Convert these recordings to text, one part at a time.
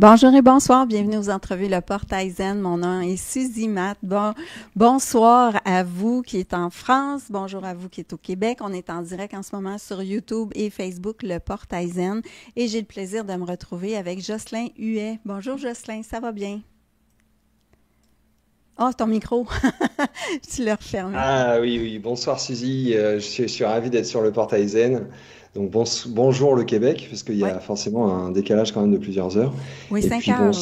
Bonjour et bonsoir, bienvenue aux entrevues Le Portail Zen. Mon nom est Suzy Matt. Bonsoir à vous qui êtes en France, bonjour à vous qui êtes au Québec. On est en direct en ce moment sur YouTube et Facebook Le Portail Zen et j'ai le plaisir de me retrouver avec Jocelyn Huet. Bonjour Jocelyn, ça va bien? Oh, c'est ton micro, tu l'as refermé. Ah oui, oui, bonsoir Suzy. Je suis ravi d'être sur le portail Zen. Donc bonjour le Québec, parce qu'il y Oui, a forcément un décalage quand même de plusieurs heures. oui, Et 5 puis heures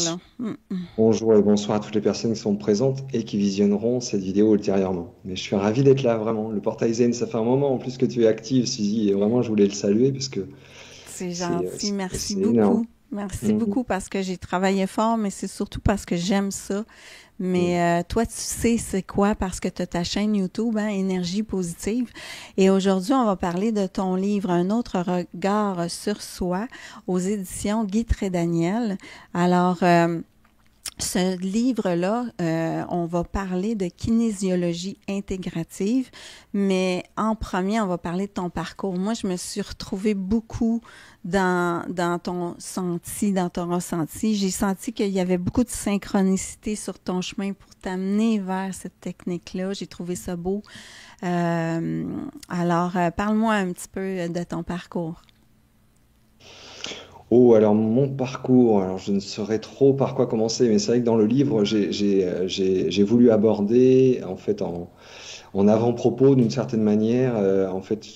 là. bonjour et bonsoir à toutes les personnes qui sont présentes et qui visionneront cette vidéo ultérieurement. Mais je suis ravi d'être là, vraiment. Le portail Zen, ça fait un moment en plus que tu es active, Suzy, et vraiment je voulais le saluer parce que C'est c'est gentil, merci c'est énorme. beaucoup. Merci Mhm, beaucoup parce que j'ai travaillé fort, mais c'est surtout parce que j'aime ça. mhm. Mais toi, tu sais c'est quoi parce que tu as ta chaîne YouTube, hein, Énergie positive. Et aujourd'hui, on va parler de ton livre Un autre regard sur soi aux éditions Guy Trédaniel. Alors, ce livre-là, on va parler de kinésiologie intégrative, mais en premier, on va parler de ton parcours. Moi, je me suis retrouvée beaucoup dans ton senti, dans ton ressenti. J'ai senti qu'il y avait beaucoup de synchronicité sur ton chemin pour t'amener vers cette technique-là. J'ai trouvé ça beau. Alors, parle-moi un petit peu de ton parcours. Oh, alors mon parcours, alors je ne saurais trop par quoi commencer, mais c'est vrai que dans le livre, j'ai voulu aborder, en fait, en avant-propos d'une certaine manière,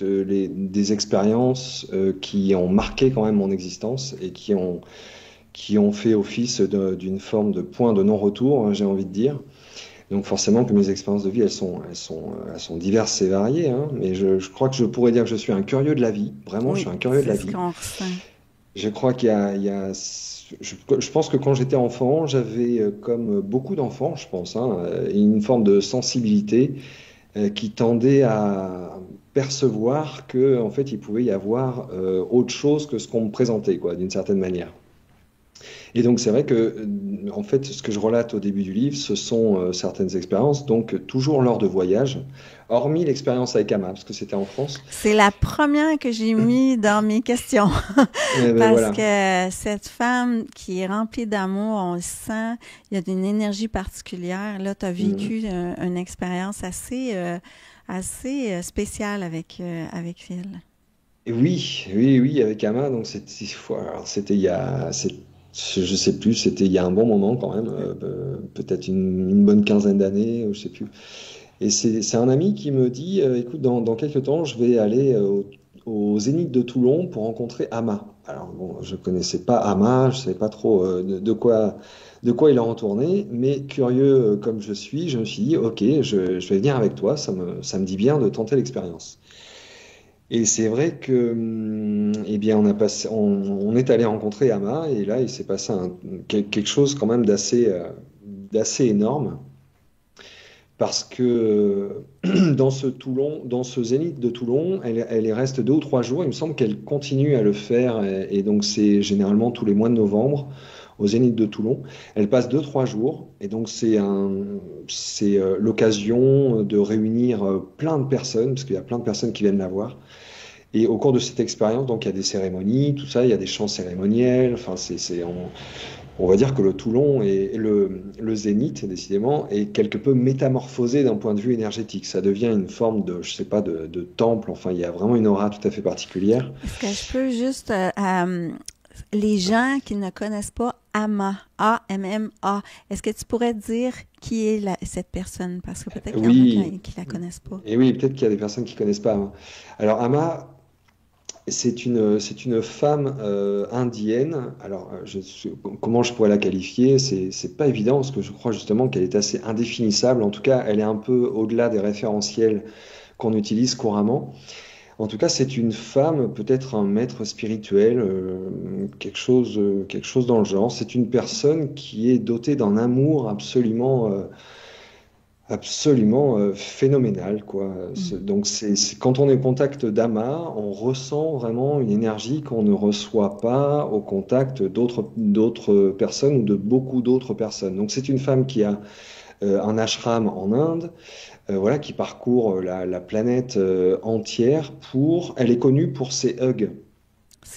des expériences qui ont marqué quand même mon existence et qui ont fait office d'une forme de point de non-retour, hein, j'ai envie de dire. Donc forcément que mes expériences de vie, elles sont diverses et variées, hein, mais je crois que je pourrais dire que je suis un curieux de la vie. Vraiment, je Oui, suis un curieux de c'est la ce vie. qu'on ressent. Je crois il y a je pense que quand j'étais enfant, j'avais, comme beaucoup d'enfants, je pense, hein, une forme de sensibilité qui tendait à percevoir que, en fait, il pouvait y avoir autre chose que ce qu'on me présentait, quoi, d'une certaine manière. Et donc, c'est vrai que, en fait, ce que je relate au début du livre, ce sont certaines expériences, donc toujours lors de voyages, hormis l'expérience avec Ama, parce que c'était en France. C'est la première que j'ai mis dans mes questions. Et ben Parce voilà. que cette femme qui est remplie d'amour, on le sent, il y a une énergie particulière. Là, tu as Mm. vécu une expérience assez spéciale avec Phil. Et oui, oui, oui, avec Ama, donc alors, c'était il y a, je sais plus, c'était il y a un bon moment quand même, peut-être une bonne quinzaine d'années, je sais plus. Et c'est un ami qui me dit, écoute, dans quelques temps, je vais aller au Zénith de Toulon pour rencontrer Ama. Alors bon, je connaissais pas Ama, je savais pas trop de quoi il en retournait, mais curieux comme je suis, je me suis dit, ok, je vais venir avec toi, ça me dit bien de tenter l'expérience. Et c'est vrai que, eh bien, on est allé rencontrer Ama, et là, il s'est passé quelque chose quand même d'assez énorme. Parce que dans ce Toulon, dans ce Zénith de Toulon, elle y reste 2 ou 3 jours. Il me semble qu'elle continue à le faire, et donc c'est généralement tous les mois de novembre au Zénith de Toulon. Elle passe 2, 3 jours, et donc c'est l'occasion de réunir plein de personnes, parce qu'il y a plein de personnes qui viennent la voir. Et au cours de cette expérience, donc il y a des cérémonies, tout ça, il y a des chants cérémoniels. Enfin, on va dire que le Toulon et le Zénith, décidément, est quelque peu métamorphosé d'un point de vue énergétique. Ça devient une forme de, je sais pas, de temple. Enfin, il y a vraiment une aura tout à fait particulière. Est-ce que je peux juste, les gens qui ne connaissent pas Ama, A-M-M-A, est-ce que tu pourrais dire qui est cette personne? Parce que peut-être qu'il y en a Oui, qui la connaissent pas. et oui, peut-être qu'il y a des personnes qui connaissent pas, hein. Alors, Ama, c'est une femme indienne. Alors, comment je pourrais la qualifier? C'est pas évident parce que je crois justement qu'elle est assez indéfinissable. En tout cas, elle est un peu au-delà des référentiels qu'on utilise couramment. En tout cas, c'est une femme, peut-être un maître spirituel, quelque chose dans le genre. C'est une personne qui est dotée d'un amour absolument phénoménal, quoi. Mm. Donc, quand on est au contact d'Ama, on ressent vraiment une énergie qu'on ne reçoit pas au contact d'autres personnes ou de beaucoup d'autres personnes. Donc, c'est une femme qui a un ashram en Inde, voilà, qui parcourt la planète entière pour. Elle est connue pour ses hugs.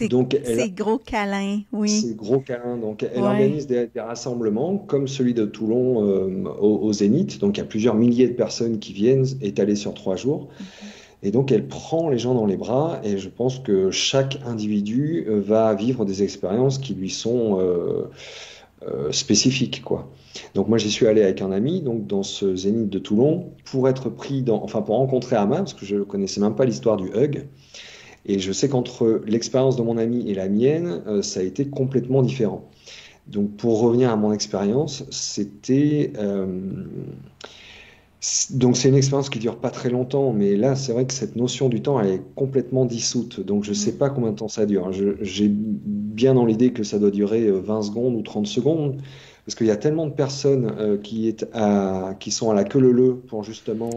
Donc, C'est gros câlin, oui. c'est gros câlin. Donc, elle Ouais. organise des rassemblements comme celui de Toulon au Zénith. Donc, il y a plusieurs milliers de personnes qui viennent étalées sur 3 jours. Et donc, elle prend les gens dans les bras. Et je pense que chaque individu va vivre des expériences qui lui sont spécifiques, quoi. Donc, moi, j'y suis allé avec un ami, donc dans ce Zénith de Toulon, pour être pris enfin, pour rencontrer Ama, parce que je ne connaissais même pas l'histoire du hug. Et je sais qu'entre l'expérience de mon ami et la mienne, ça a été complètement différent. Donc, pour revenir à mon expérience, donc c'est une expérience qui dure pas très longtemps, mais là, c'est vrai que cette notion du temps, elle est complètement dissoute. Donc, je sais Mm. pas combien de temps ça dure. J'ai bien dans l'idée que ça doit durer 20 secondes ou 30 secondes, parce qu'il y a tellement de personnes qui sont à la queue leu pour justement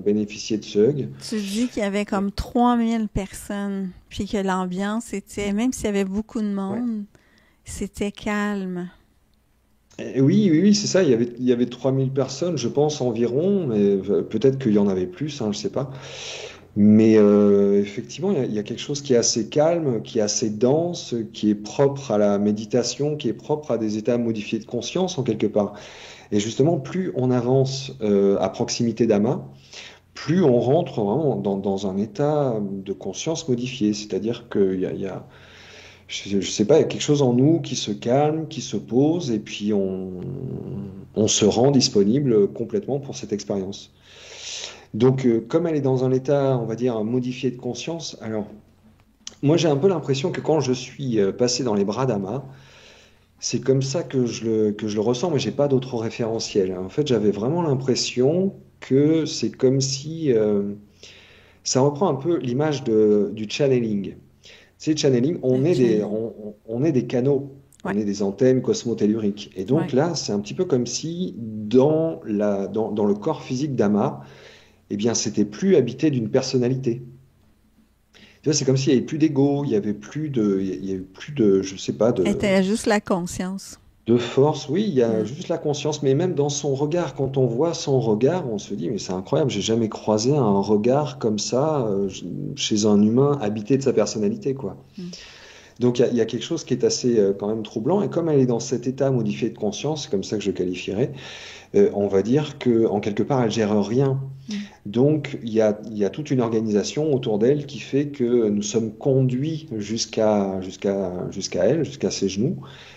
bénéficier de ce hug. Tu dis qu'il y avait comme 3000 personnes, puis que l'ambiance était, même s'il y avait beaucoup de Ouais. monde, c'était calme. Oui, oui, oui, c'est ça. Il y avait 3000 personnes, je pense, environ, mais peut-être qu'il y en avait plus, hein, je sais pas. Mais effectivement, il y a quelque chose qui est assez calme, qui est assez dense, qui est propre à la méditation, qui est propre à des états modifiés de conscience, en quelque part. Et justement, plus on avance à proximité d'Ama, plus on rentre vraiment dans un état de conscience modifié. C'est-à-dire qu'il y a je sais pas, il y a quelque chose en nous qui se calme, qui se pose, et puis on se rend disponible complètement pour cette expérience. Donc, comme elle est dans un état, on va dire, modifié de conscience, alors moi j'ai un peu l'impression que quand je suis passé dans les bras d'Ama, c'est comme ça que je le ressens, mais j'ai pas d'autre référentiel. En fait, j'avais vraiment l'impression que c'est comme si ça reprend un peu l'image du channeling. C'est channeling, Le channel. on est des canaux, Ouais, on est des antennes cosmotelluriques. Et donc ouais. là, c'est un petit peu comme si dans le corps physique d'Ama, eh bien, c'était plus habité d'une personnalité. Tu vois, c'est comme s'il n'y avait plus d'ego, il y avait plus de, je sais pas, Était juste la conscience. de force. Oui, il y a Mm. juste la conscience, mais même dans son regard, quand on voit son regard, on se dit, mais c'est incroyable, j'ai jamais croisé un regard comme ça chez un humain habité de sa personnalité, quoi. Mm. Donc il y a quelque chose qui est assez quand même troublant. Et comme elle est dans cet état modifié de conscience, c'est comme ça que je qualifierais, on va dire que en quelque part elle gère rien. Mm. Donc il y a toute une organisation autour d'elle qui fait que nous sommes conduits jusqu'à elle, jusqu'à ses genoux.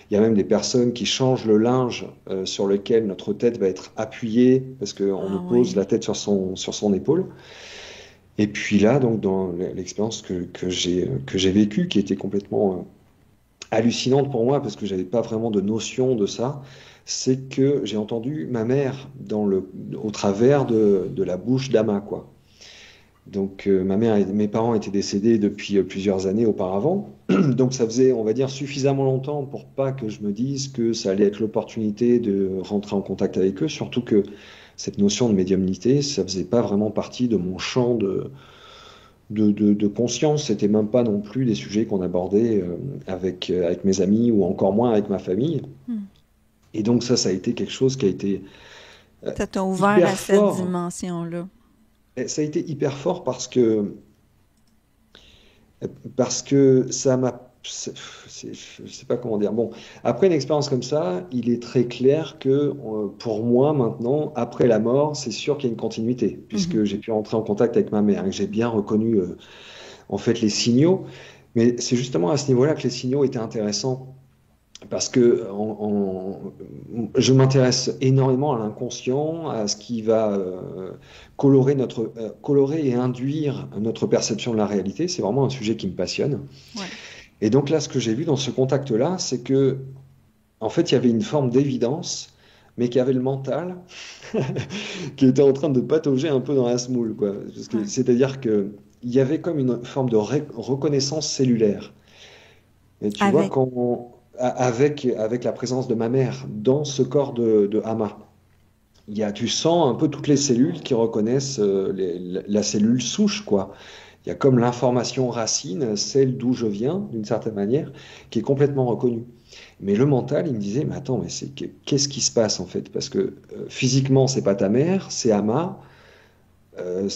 Il y a même des personnes qui changent le linge sur lequel notre tête va être appuyée parce qu'on nous Ah pose oui. la tête sur son épaule. Et puis là, donc dans l'expérience que j'ai vécue, qui était complètement hallucinante pour moi parce que j'avais pas vraiment de notion de ça, c'est que j'ai entendu ma mère au travers de la bouche d'Ama, quoi. Donc ma mère et mes parents étaient décédés depuis plusieurs années auparavant, donc ça faisait, on va dire, suffisamment longtemps pour pas que je me dise que ça allait être l'opportunité de rentrer en contact avec eux, surtout que cette notion de médiumnité, ça faisait pas vraiment partie de mon champ de conscience. C'était même pas non plus des sujets qu'on abordait avec mes amis ou encore moins avec ma famille. Mm. Et donc ça a été quelque chose qui a été euh, Ça t'a ouvert hyper à cette fort. dimension-là. Et ça a été hyper fort parce que ça m'a. Je sais pas comment dire. Bon, après une expérience comme ça, il est très clair que pour moi maintenant, après la mort, c'est sûr qu'il y a une continuité, Mhm. puisque j'ai pu rentrer en contact avec ma mère et que j'ai bien reconnu en fait les signaux. Mais c'est justement à ce niveau-là que les signaux étaient intéressants parce que je m'intéresse énormément à l'inconscient, à ce qui va colorer et induire notre perception de la réalité. C'est vraiment un sujet qui me passionne. Ouais. Et donc là, ce que j'ai vu dans ce contact-là, c'est que, en fait, il y avait une forme d'évidence, mais qu'il y avait le mental qui était en train de patauger un peu dans la semoule, quoi. Ouais. C'est-à-dire que il y avait comme une forme de reconnaissance cellulaire. Et tu vois, Avec. avec la présence de ma mère dans ce corps de Hama, tu sens un peu toutes les cellules qui reconnaissent la cellule souche, quoi. Il y a comme l'information racine, celle d'où je viens, d'une certaine manière, qui est complètement reconnue. Mais le mental, il me disait, mais attends, mais qu'est-ce qui se passe en fait? Parce que physiquement, c'est pas ta mère, c'est Hama.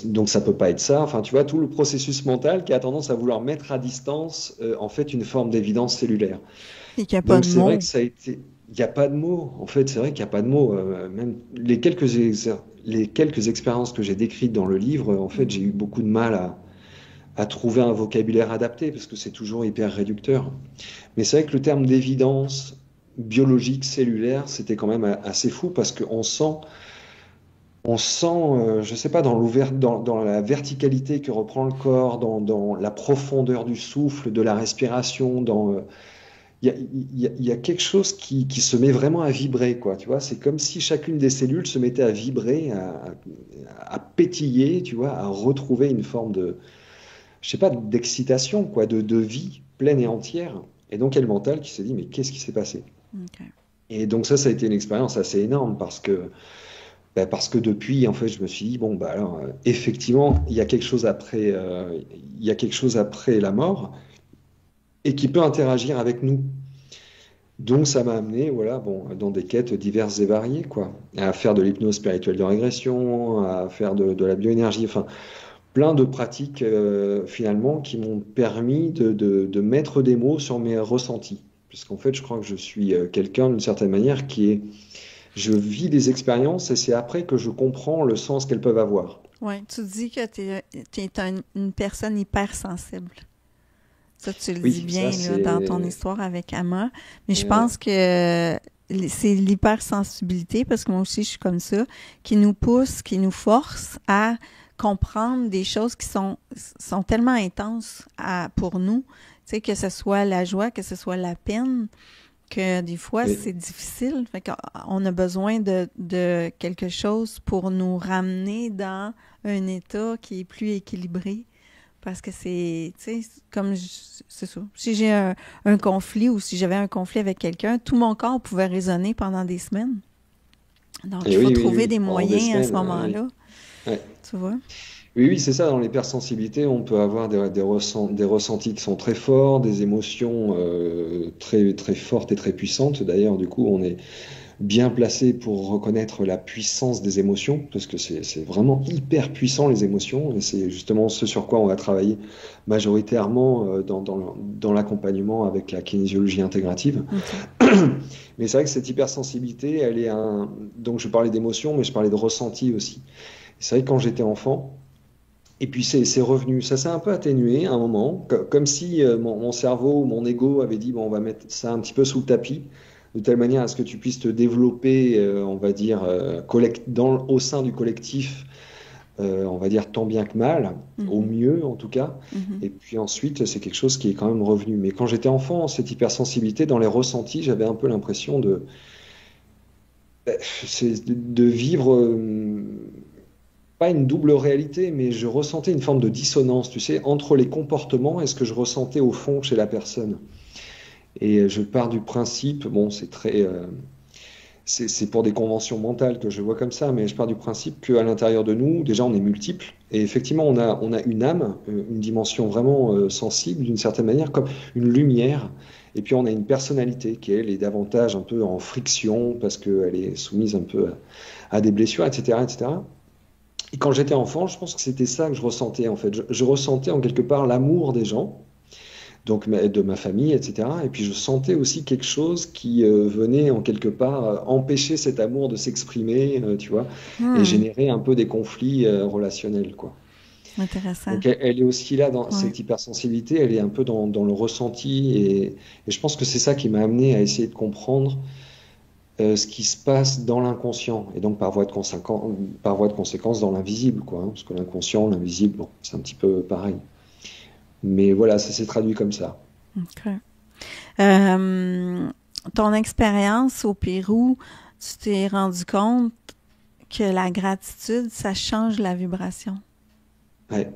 Donc ça peut pas être ça. Enfin, tu vois, tout le processus mental qui a tendance à vouloir mettre à distance, en fait, une forme d'évidence cellulaire. Et qu'il n'y a pas Donc de c'est vrai que mots. ça a été. Il n'y a pas de mots. En fait, c'est vrai qu'il n'y a pas de mots. Même les quelques expériences que j'ai décrites dans le livre, en fait, j'ai eu beaucoup de mal à trouver un vocabulaire adapté parce que c'est toujours hyper réducteur. Mais c'est vrai que le terme d'évidence biologique, cellulaire, c'était quand même assez fou parce on sent, je sais pas, dans la verticalité que reprend le corps, dans la profondeur du souffle, de la respiration, il y a quelque chose qui se met vraiment à vibrer, quoi. Tu vois, c'est comme si chacune des cellules se mettait à vibrer, à pétiller, tu vois, à retrouver une forme de, je sais pas, d'excitation, quoi, de vie pleine et entière. Et donc, il y a le mental qui s'est dit, mais qu'est-ce qui s'est passé? OK. Et donc ça a été une expérience assez énorme parce que depuis, en fait, je me suis dit, bon, bah alors, effectivement, il y a quelque chose après la mort et qui peut interagir avec nous. Donc ça m'a amené, voilà, bon, dans des quêtes diverses et variées, quoi, à faire de l'hypnose spirituelle de régression, à faire de la bioénergie, enfin, plein de pratiques finalement qui m'ont permis de mettre des mots sur mes ressentis. Puisqu'en fait, je crois que je suis quelqu'un d'une certaine manière je vis des expériences et c'est après que je comprends le sens qu'elles peuvent avoir. Oui, tu dis que tu es, une personne hypersensible. Ça, tu le dis Oui, ça bien là, dans ton c'est. histoire avec Amma. Mais je Ouais. pense que c'est l'hypersensibilité, parce que moi aussi je suis comme ça, qui nous pousse, qui nous force à comprendre des choses qui sont tellement intenses pour nous. Tu sais, que ce soit la joie, que ce soit la peine, que des fois Oui. c'est difficile. Fait qu'on a besoin de quelque chose pour nous ramener dans un état qui est plus équilibré. Parce que c'est, tu sais, c'est ça. Si j'ai un conflit ou si j'avais un conflit avec quelqu'un, tout mon corps pouvait résonner pendant des semaines. Donc, il Et faut oui, oui, trouver oui, des pendant des moyens à ce semaines, oui. moment-là, Ouais. tu vois. Oui, oui, c'est ça, dans l'hypersensibilité, on peut avoir des ressentis qui sont très forts, des émotions très, très fortes et très puissantes. D'ailleurs, du coup, on est bien placé pour reconnaître la puissance des émotions, parce que c'est vraiment hyper puissant les émotions, et c'est justement ce sur quoi on va travailler majoritairement dans l'accompagnement avec la kinésiologie intégrative. OK. Mais c'est vrai que cette hypersensibilité, elle est un. Donc je parlais d'émotions, mais je parlais de ressenti aussi. C'est vrai que quand j'étais enfant, et puis c'est revenu, ça s'est un peu atténué à un moment, comme si mon cerveau ou mon ego avait dit, bon, on va mettre ça un petit peu sous le tapis, de telle manière à ce que tu puisses te développer, on va dire, au sein du collectif, on va dire tant bien que mal, au Mhm, mieux en tout cas. mhm. Et puis ensuite, c'est quelque chose qui est quand même revenu. Mais quand j'étais enfant, cette hypersensibilité, dans les ressentis, j'avais un peu l'impression de vivre pas une double réalité, mais je ressentais une forme de dissonance, tu sais, entre les comportements et ce que je ressentais au fond chez la personne. Et je pars du principe, bon, c'est pour des conventions mentales que je vois comme ça, mais je pars du principe qu'à l'intérieur de nous, déjà, on est multiples. Et effectivement, on a une âme, une dimension vraiment sensible, d'une certaine manière, comme une lumière. Et puis, on a une personnalité qui, elle, est davantage un peu en friction, parce qu'elle est soumise un peu à des blessures, etc., etc. Et quand j'étais enfant, je pense que c'était ça que je ressentais en fait. Je ressentais en quelque part l'amour des gens, donc de ma famille, etc. Et puis je sentais aussi quelque chose qui venait en quelque part empêcher cet amour de s'exprimer, tu vois, et Hmm, générer un peu des conflits relationnels, quoi. intéressant. Donc elle est aussi là dans Ouais. cette hypersensibilité, elle est un peu dans le ressenti, et je pense que c'est ça qui m'a amené à essayer de comprendre ce qui se passe dans l'inconscient, et donc par voie de conséquence dans l'invisible, quoi, hein, parce que l'inconscient, l'invisible, bon, c'est un petit peu pareil. Mais voilà, ça s'est traduit comme ça. OK. Euh, Ton expérience au Pérou, tu t'es rendu compte que la gratitude, ça change la vibration. Ouais.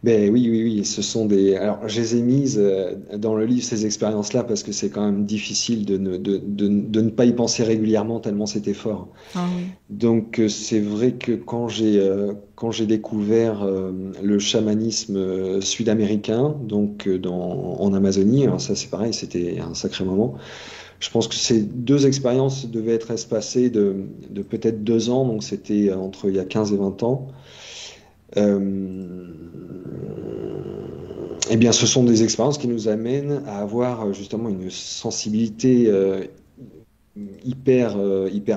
Ben oui, oui, oui, ce sont des. Alors, je les ai mises dans le livre, ces expériences-là, parce que c'est quand même difficile de ne pas y penser régulièrement, tellement c'était fort. Ah oui. Donc, c'est vrai que quand j'ai découvert le chamanisme sud-américain, donc en Amazonie, alors ça c'est pareil, c'était un sacré moment. Je pense que ces deux expériences devaient être espacées de peut-être 2 ans, donc c'était entre il y a 15 et 20 ans. Euh, eh bien, ce sont des expériences qui nous amènent à avoir justement une sensibilité hyper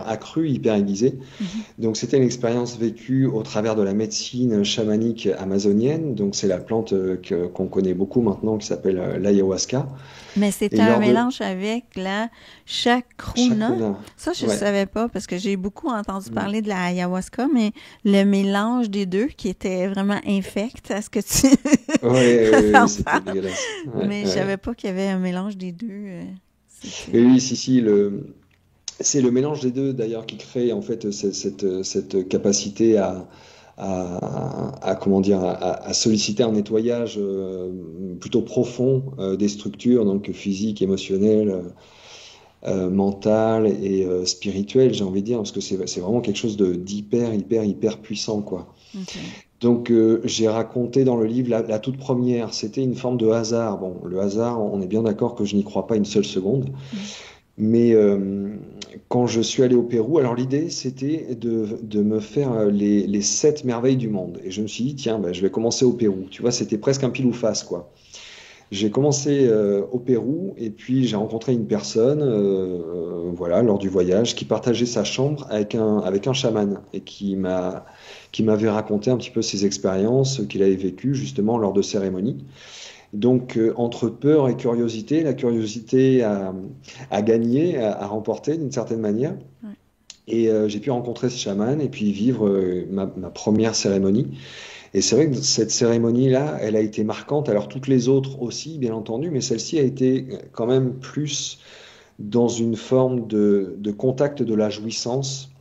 accrue, hyper aiguisée. Mhm. Donc, c'était une expérience vécue au travers de la médecine chamanique amazonienne. Donc, c'est la plante qu'on connaît beaucoup maintenant qui s'appelle l'ayahuasca. Mais c'était Et un lors de mélange avec la chacruna. chacruna, Ça, je ne ouais. savais pas parce que j'ai beaucoup entendu Mm. parler de la ayahuasca, mais le mélange des deux qui était vraiment infect à ce que tu Ouais, ouais, ouais, en oui, c'était parles. dégueulasse. Ouais, Mais je savais ouais. pas qu'il y avait un mélange des deux. Et C'était. oui, si, si, c'est le mélange des deux d'ailleurs qui crée en fait cette capacité comment dire, à solliciter un nettoyage plutôt profond des structures, donc physiques, émotionnelles, mentales et spirituelles, j'ai envie de dire, parce que c'est vraiment quelque chose hyper puissant, quoi. OK. Donc j'ai raconté dans le livre la toute première, c'était une forme de hasard. Bon, le hasard, on est bien d'accord que je n'y crois pas une seule seconde. Mm. Mais quand je suis allé au Pérou, alors l'idée c'était de me faire les 7 merveilles du monde. Et je me suis dit, tiens, ben, je vais commencer au Pérou. Tu vois, c'était presque un pile ou face, quoi. J'ai commencé au Pérou et puis j'ai rencontré une personne, voilà, lors du voyage, qui partageait sa chambre avec un chaman et qui m'avait raconté un petit peu ses expériences qu'il avait vécues justement lors de cérémonies. Donc, entre peur et curiosité, la curiosité a gagné, a remporté d'une certaine manière. Ouais. Et j'ai pu rencontrer ce chaman et puis vivre ma première cérémonie. Et c'est vrai que cette cérémonie-là, elle a été marquante. Alors, toutes les autres aussi, bien entendu, mais celle-ci a été quand même plus dans une forme de contact de la jouissance.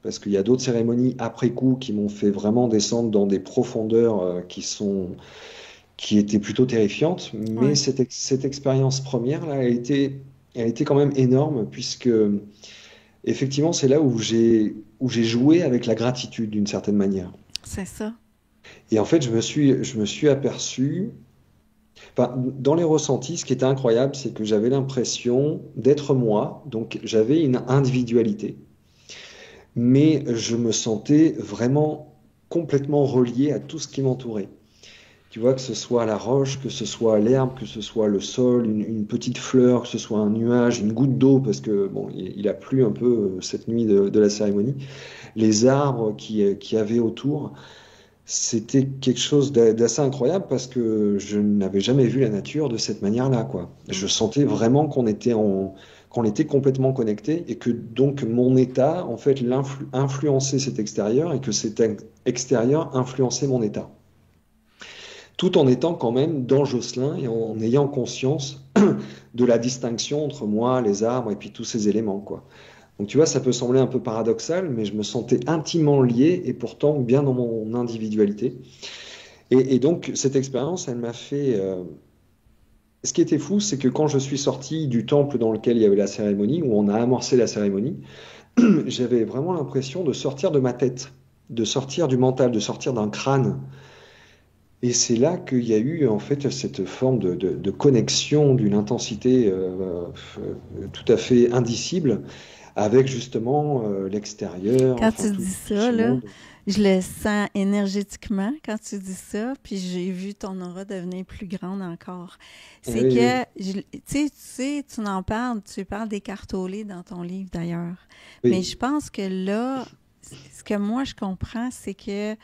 Parce qu'il y a d'autres cérémonies après coup qui m'ont fait vraiment descendre dans des profondeurs qui était plutôt terrifiante, mais Ouais. cette expérience première, là, elle était quand même énorme, puisque effectivement, c'est là où j'ai joué avec la gratitude d'une certaine manière. C'est ça. Et en fait, je me suis aperçu, enfin, dans les ressentis, ce qui était incroyable, c'est que j'avais l'impression d'être moi, donc j'avais une individualité, mais je me sentais vraiment complètement relié à tout ce qui m'entourait. Tu vois, que ce soit la roche, que ce soit l'herbe, que ce soit le sol, une petite fleur, que ce soit un nuage, une goutte d'eau, parce que bon, il a plu un peu cette nuit de la cérémonie. Les arbres qui avaient autour, c'était quelque chose d'assez incroyable parce que je n'avais jamais vu la nature de cette manière-là, quoi. Je Mm. sentais vraiment qu'on était complètement connecté et que donc mon état, en fait, influençait cet extérieur et que cet extérieur influençait mon état tout en étant quand même dans Jocelyn et en ayant conscience de la distinction entre moi, les arbres et puis tous ces éléments, quoi. Donc tu vois, ça peut sembler un peu paradoxal, mais je me sentais intimement lié et pourtant bien dans mon individualité. Et donc cette expérience, elle m'a fait... Ce qui était fou, c'est que quand je suis sorti du temple dans lequel il y avait la cérémonie, où on a amorcé la cérémonie, j'avais vraiment l'impression de sortir de ma tête, de sortir du mental, de sortir d'un crâne. Et c'est là qu'il y a eu en fait cette forme de connexion d'une intensité tout à fait indicible avec justement l'extérieur, Quand enfin tu dis tout ça, ce là, monde. je le sens énergétiquement quand tu dis ça, puis j'ai vu ton aura devenir plus grande encore. Oui, C'est que, oui, tu en parles, tu parles d'écartoler dans ton livre d'ailleurs. Mais je oui. pense que là, ce que moi je comprends, c'est que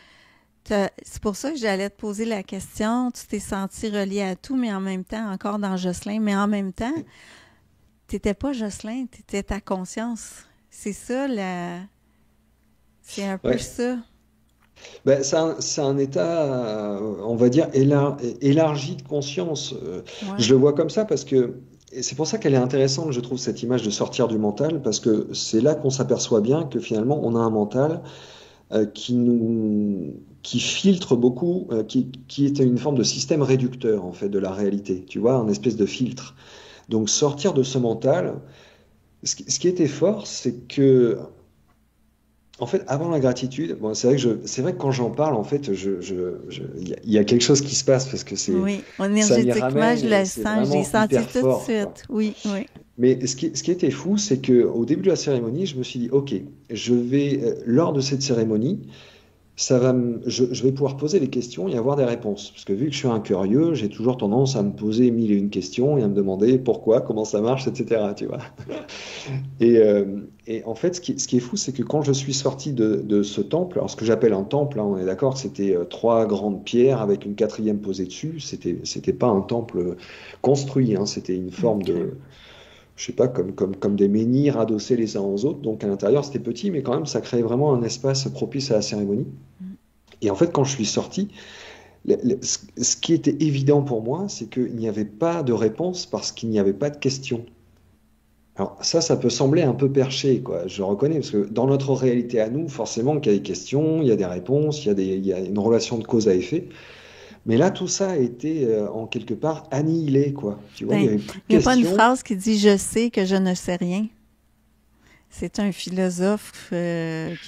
c'est pour ça que j'allais te poser la question. Tu t'es senti relié à tout, mais en même temps, encore dans Jocelyn, mais en même temps, t'étais pas Jocelyn, t'étais ta conscience. C'est ça, c'est un peu Ouais. ça. Ben, c'est un état, on va dire, élargi de conscience. Ouais. Je le vois comme ça parce que et c'est pour ça qu'elle est intéressante, je trouve, cette image de sortir du mental, parce que c'est là qu'on s'aperçoit bien que finalement, on a un mental qui qui filtre beaucoup, qui est une forme de système réducteur en fait de la réalité, tu vois, un espèce de filtre. Donc sortir de ce mental, ce qui était fort, c'est que en fait, avant la gratitude, bon, c'est vrai que quand j'en parle, en fait, il y a quelque chose qui se passe parce que Oui, ça m'y énergétiquement, ramène je et le c'est sens, j'ai vraiment senti hyper tout de fort, quoi. suite. Oui, oui. Mais ce qui était fou, c'est que au début de la cérémonie, je me suis dit, OK, lors de cette cérémonie, je vais pouvoir poser des questions et avoir des réponses. Parce que vu que je suis un curieux, j'ai toujours tendance à me poser mille et une questions et à me demander pourquoi, comment ça marche, etc. Tu vois. Et en fait, ce qui est fou, c'est que quand je suis sorti de ce temple, alors ce que j'appelle un temple, hein, on est d'accord que c'était trois grandes pierres avec une quatrième posée dessus, c'était pas un temple construit, hein, c'était une forme OK. de, je sais pas, comme des menhirs adossés les uns aux autres. Donc à l'intérieur, c'était petit, mais quand même, ça créait vraiment un espace propice à la cérémonie. Mm. Et en fait, quand je suis sorti, ce qui était évident pour moi, c'est qu'il n'y avait pas de réponse parce qu'il n'y avait pas de question. Alors ça peut sembler un peu perché, quoi. Je reconnais, parce que dans notre réalité à nous, forcément qu'il y a des questions, il y a des réponses, il y a une relation de cause à effet. Mais là, tout ça a été en quelque part annihilé, quoi. Tu vois, il n'y Ben, avait plus de il n'y a pas une questions. phrase qui dit je sais que je ne sais rien. C'est un philosophe qui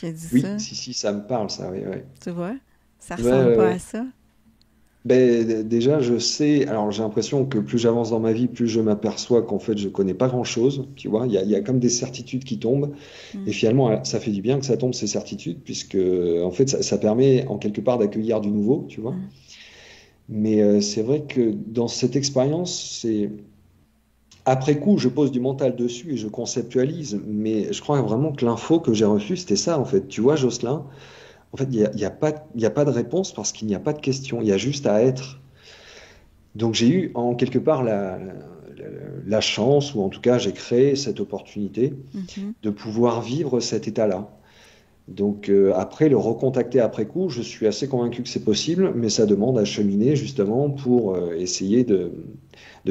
a dit Oui, ça. si, ça me parle, ça, oui, oui. Tu vois? Ça Ouais, ressemble ouais, pas à ouais. ça. Ben, déjà, je sais, alors j'ai l'impression que plus j'avance dans ma vie, plus je m'aperçois qu'en fait, je connais pas grand-chose, tu vois, il y a comme des certitudes qui tombent, et Mm. finalement, ça fait du bien que ça tombe, ces certitudes, puisque, en fait, ça permet, en quelque part, d'accueillir du nouveau, tu vois. Mm. Mais c'est vrai que dans cette expérience, après coup, je pose du mental dessus et je conceptualise, mais je crois vraiment que l'info que j'ai reçue, c'était ça, en fait. Tu vois, Jocelyn, en fait, il y a pas de réponse parce qu'il n'y a pas de question, il y a juste à être. Donc j'ai eu en quelque part la chance, ou en tout cas j'ai créé cette opportunité Mhm. de pouvoir vivre cet état-là. Donc après, le recontacter après coup, je suis assez convaincu que c'est possible, mais ça demande à cheminer justement pour essayer de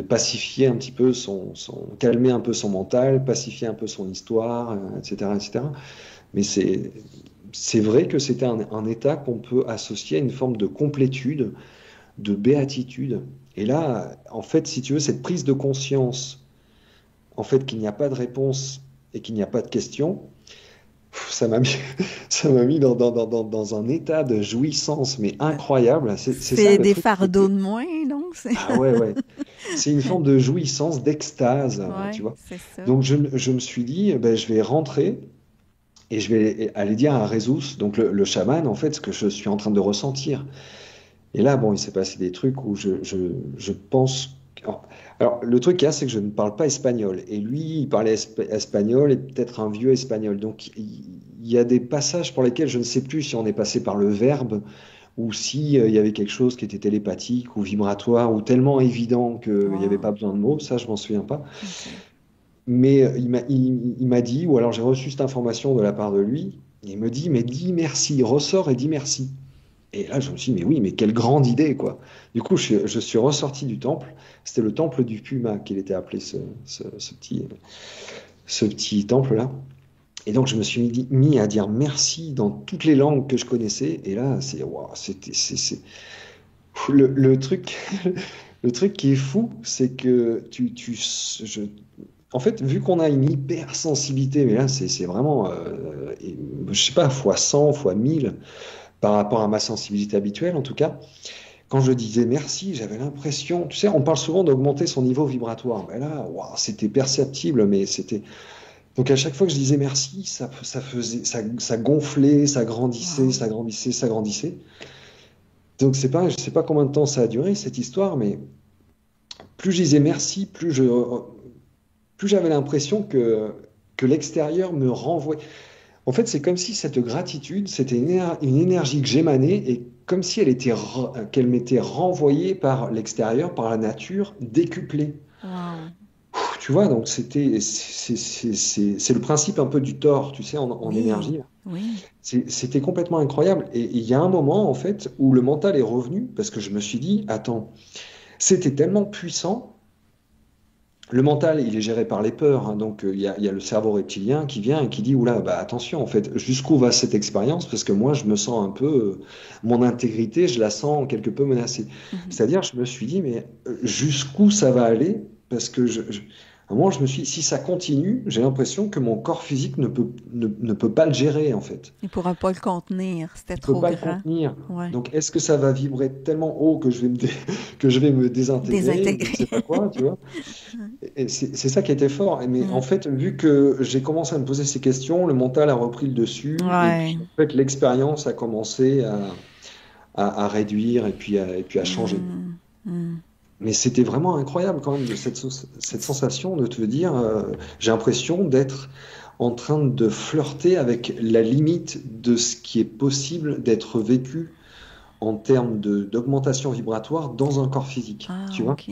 pacifier un petit peu calmer un peu son mental, pacifier un peu son histoire, etc., etc. Mais c'est vrai que c'était un état qu'on peut associer à une forme de complétude, de béatitude. Et là, en fait, si tu veux, cette prise de conscience, en fait, qu'il n'y a pas de réponse et qu'il n'y a pas de question, ça m'a mis, ça m'a mis dans un état de jouissance, mais incroyable. C'est ça C'est le des truc. fardeaux de moins, donc c'est. Ah ouais, ouais. C'est une forme de jouissance, d'extase, tu Ouais, vois. c'est ça. Donc je me suis dit, ben, je vais rentrer et je vais aller dire à Résus, donc le chaman, en fait, ce que je suis en train de ressentir. Et là, bon, il s'est passé des trucs où je pense. Alors, le truc qu'il y a, c'est que je ne parle pas espagnol. Et lui, il parlait espagnol et peut-être un vieux espagnol. Donc, il y a des passages pour lesquels je ne sais plus si on est passé par le verbe ou si il y avait quelque chose qui était télépathique ou vibratoire ou tellement évident qu'il n'y avait pas Wow. besoin de mots. Ça, je m'en souviens pas. OK. Mais il m'a dit, ou alors j'ai reçu cette information de la part de lui. Il me dit, mais dis merci, ressors et dis merci. Et là, je me suis dit, mais oui, mais quelle grande idée, quoi. Du coup, je suis ressorti du temple. C'était le temple du Puma qu'il était appelé, ce petit temple-là. Et donc, je me suis mis à dire merci dans toutes les langues que je connaissais. Et là, waouh, le truc, le truc qui est fou, c'est que en fait, vu qu'on a une hypersensibilité, mais là, c'est vraiment, je sais pas, fois 100, fois 1000 par rapport à ma sensibilité habituelle, en tout cas. Quand je disais merci, j'avais l'impression, tu sais, on parle souvent d'augmenter son niveau vibratoire. Mais là, waouh, c'était perceptible, mais c'était. Donc à chaque fois que je disais merci, ça gonflait, ça grandissait, Wow. ça grandissait, ça grandissait. Donc c'est pas, je sais pas combien de temps ça a duré cette histoire, mais plus je disais merci, plus j'avais l'impression que l'extérieur me renvoyait. En fait, c'est comme si cette gratitude, c'était une énergie que j'émanais et comme si qu'elle m'était renvoyée par l'extérieur, par la nature, décuplée. Wow. Tu vois, donc c'est le principe un peu du tort, tu sais, en Oui. énergie. Oui. C'était complètement incroyable. Et il y a un moment, en fait, où le mental est revenu parce que je me suis dit, attends, c'était tellement puissant le mental, il est géré par les peurs, hein. Donc, il y a le cerveau reptilien qui vient et qui dit, oula, bah, attention, en fait, jusqu'où va cette expérience? Parce que moi, je me sens un peu, mon intégrité, je la sens quelque peu menacée. Mhm. C'est-à-dire, je me suis dit, mais jusqu'où ça va aller? Parce que à un moment, je me suis dit, si ça continue, j'ai l'impression que mon corps physique ne peut pas le gérer, en fait. Il ne pourra pas le contenir, c'était Il peut trop pas le grand. contenir. Ouais. Donc, est-ce que ça va vibrer tellement haut que que je vais me désintégrer ou je ne sais Désintégré. pas quoi, tu vois? Et c'est ça qui était fort. Mais en Mm. fait, vu que j'ai commencé à me poser ces questions, le mental a repris le dessus et Ouais. puis en fait, l'expérience a commencé à réduire et puis à changer. Mm. Mm. Mais c'était vraiment incroyable quand même de cette sensation de te dire, j'ai l'impression d'être en train de flirter avec la limite de ce qui est possible d'être vécu en termes d'augmentation vibratoire dans un corps physique. Ah, Tu vois? OK.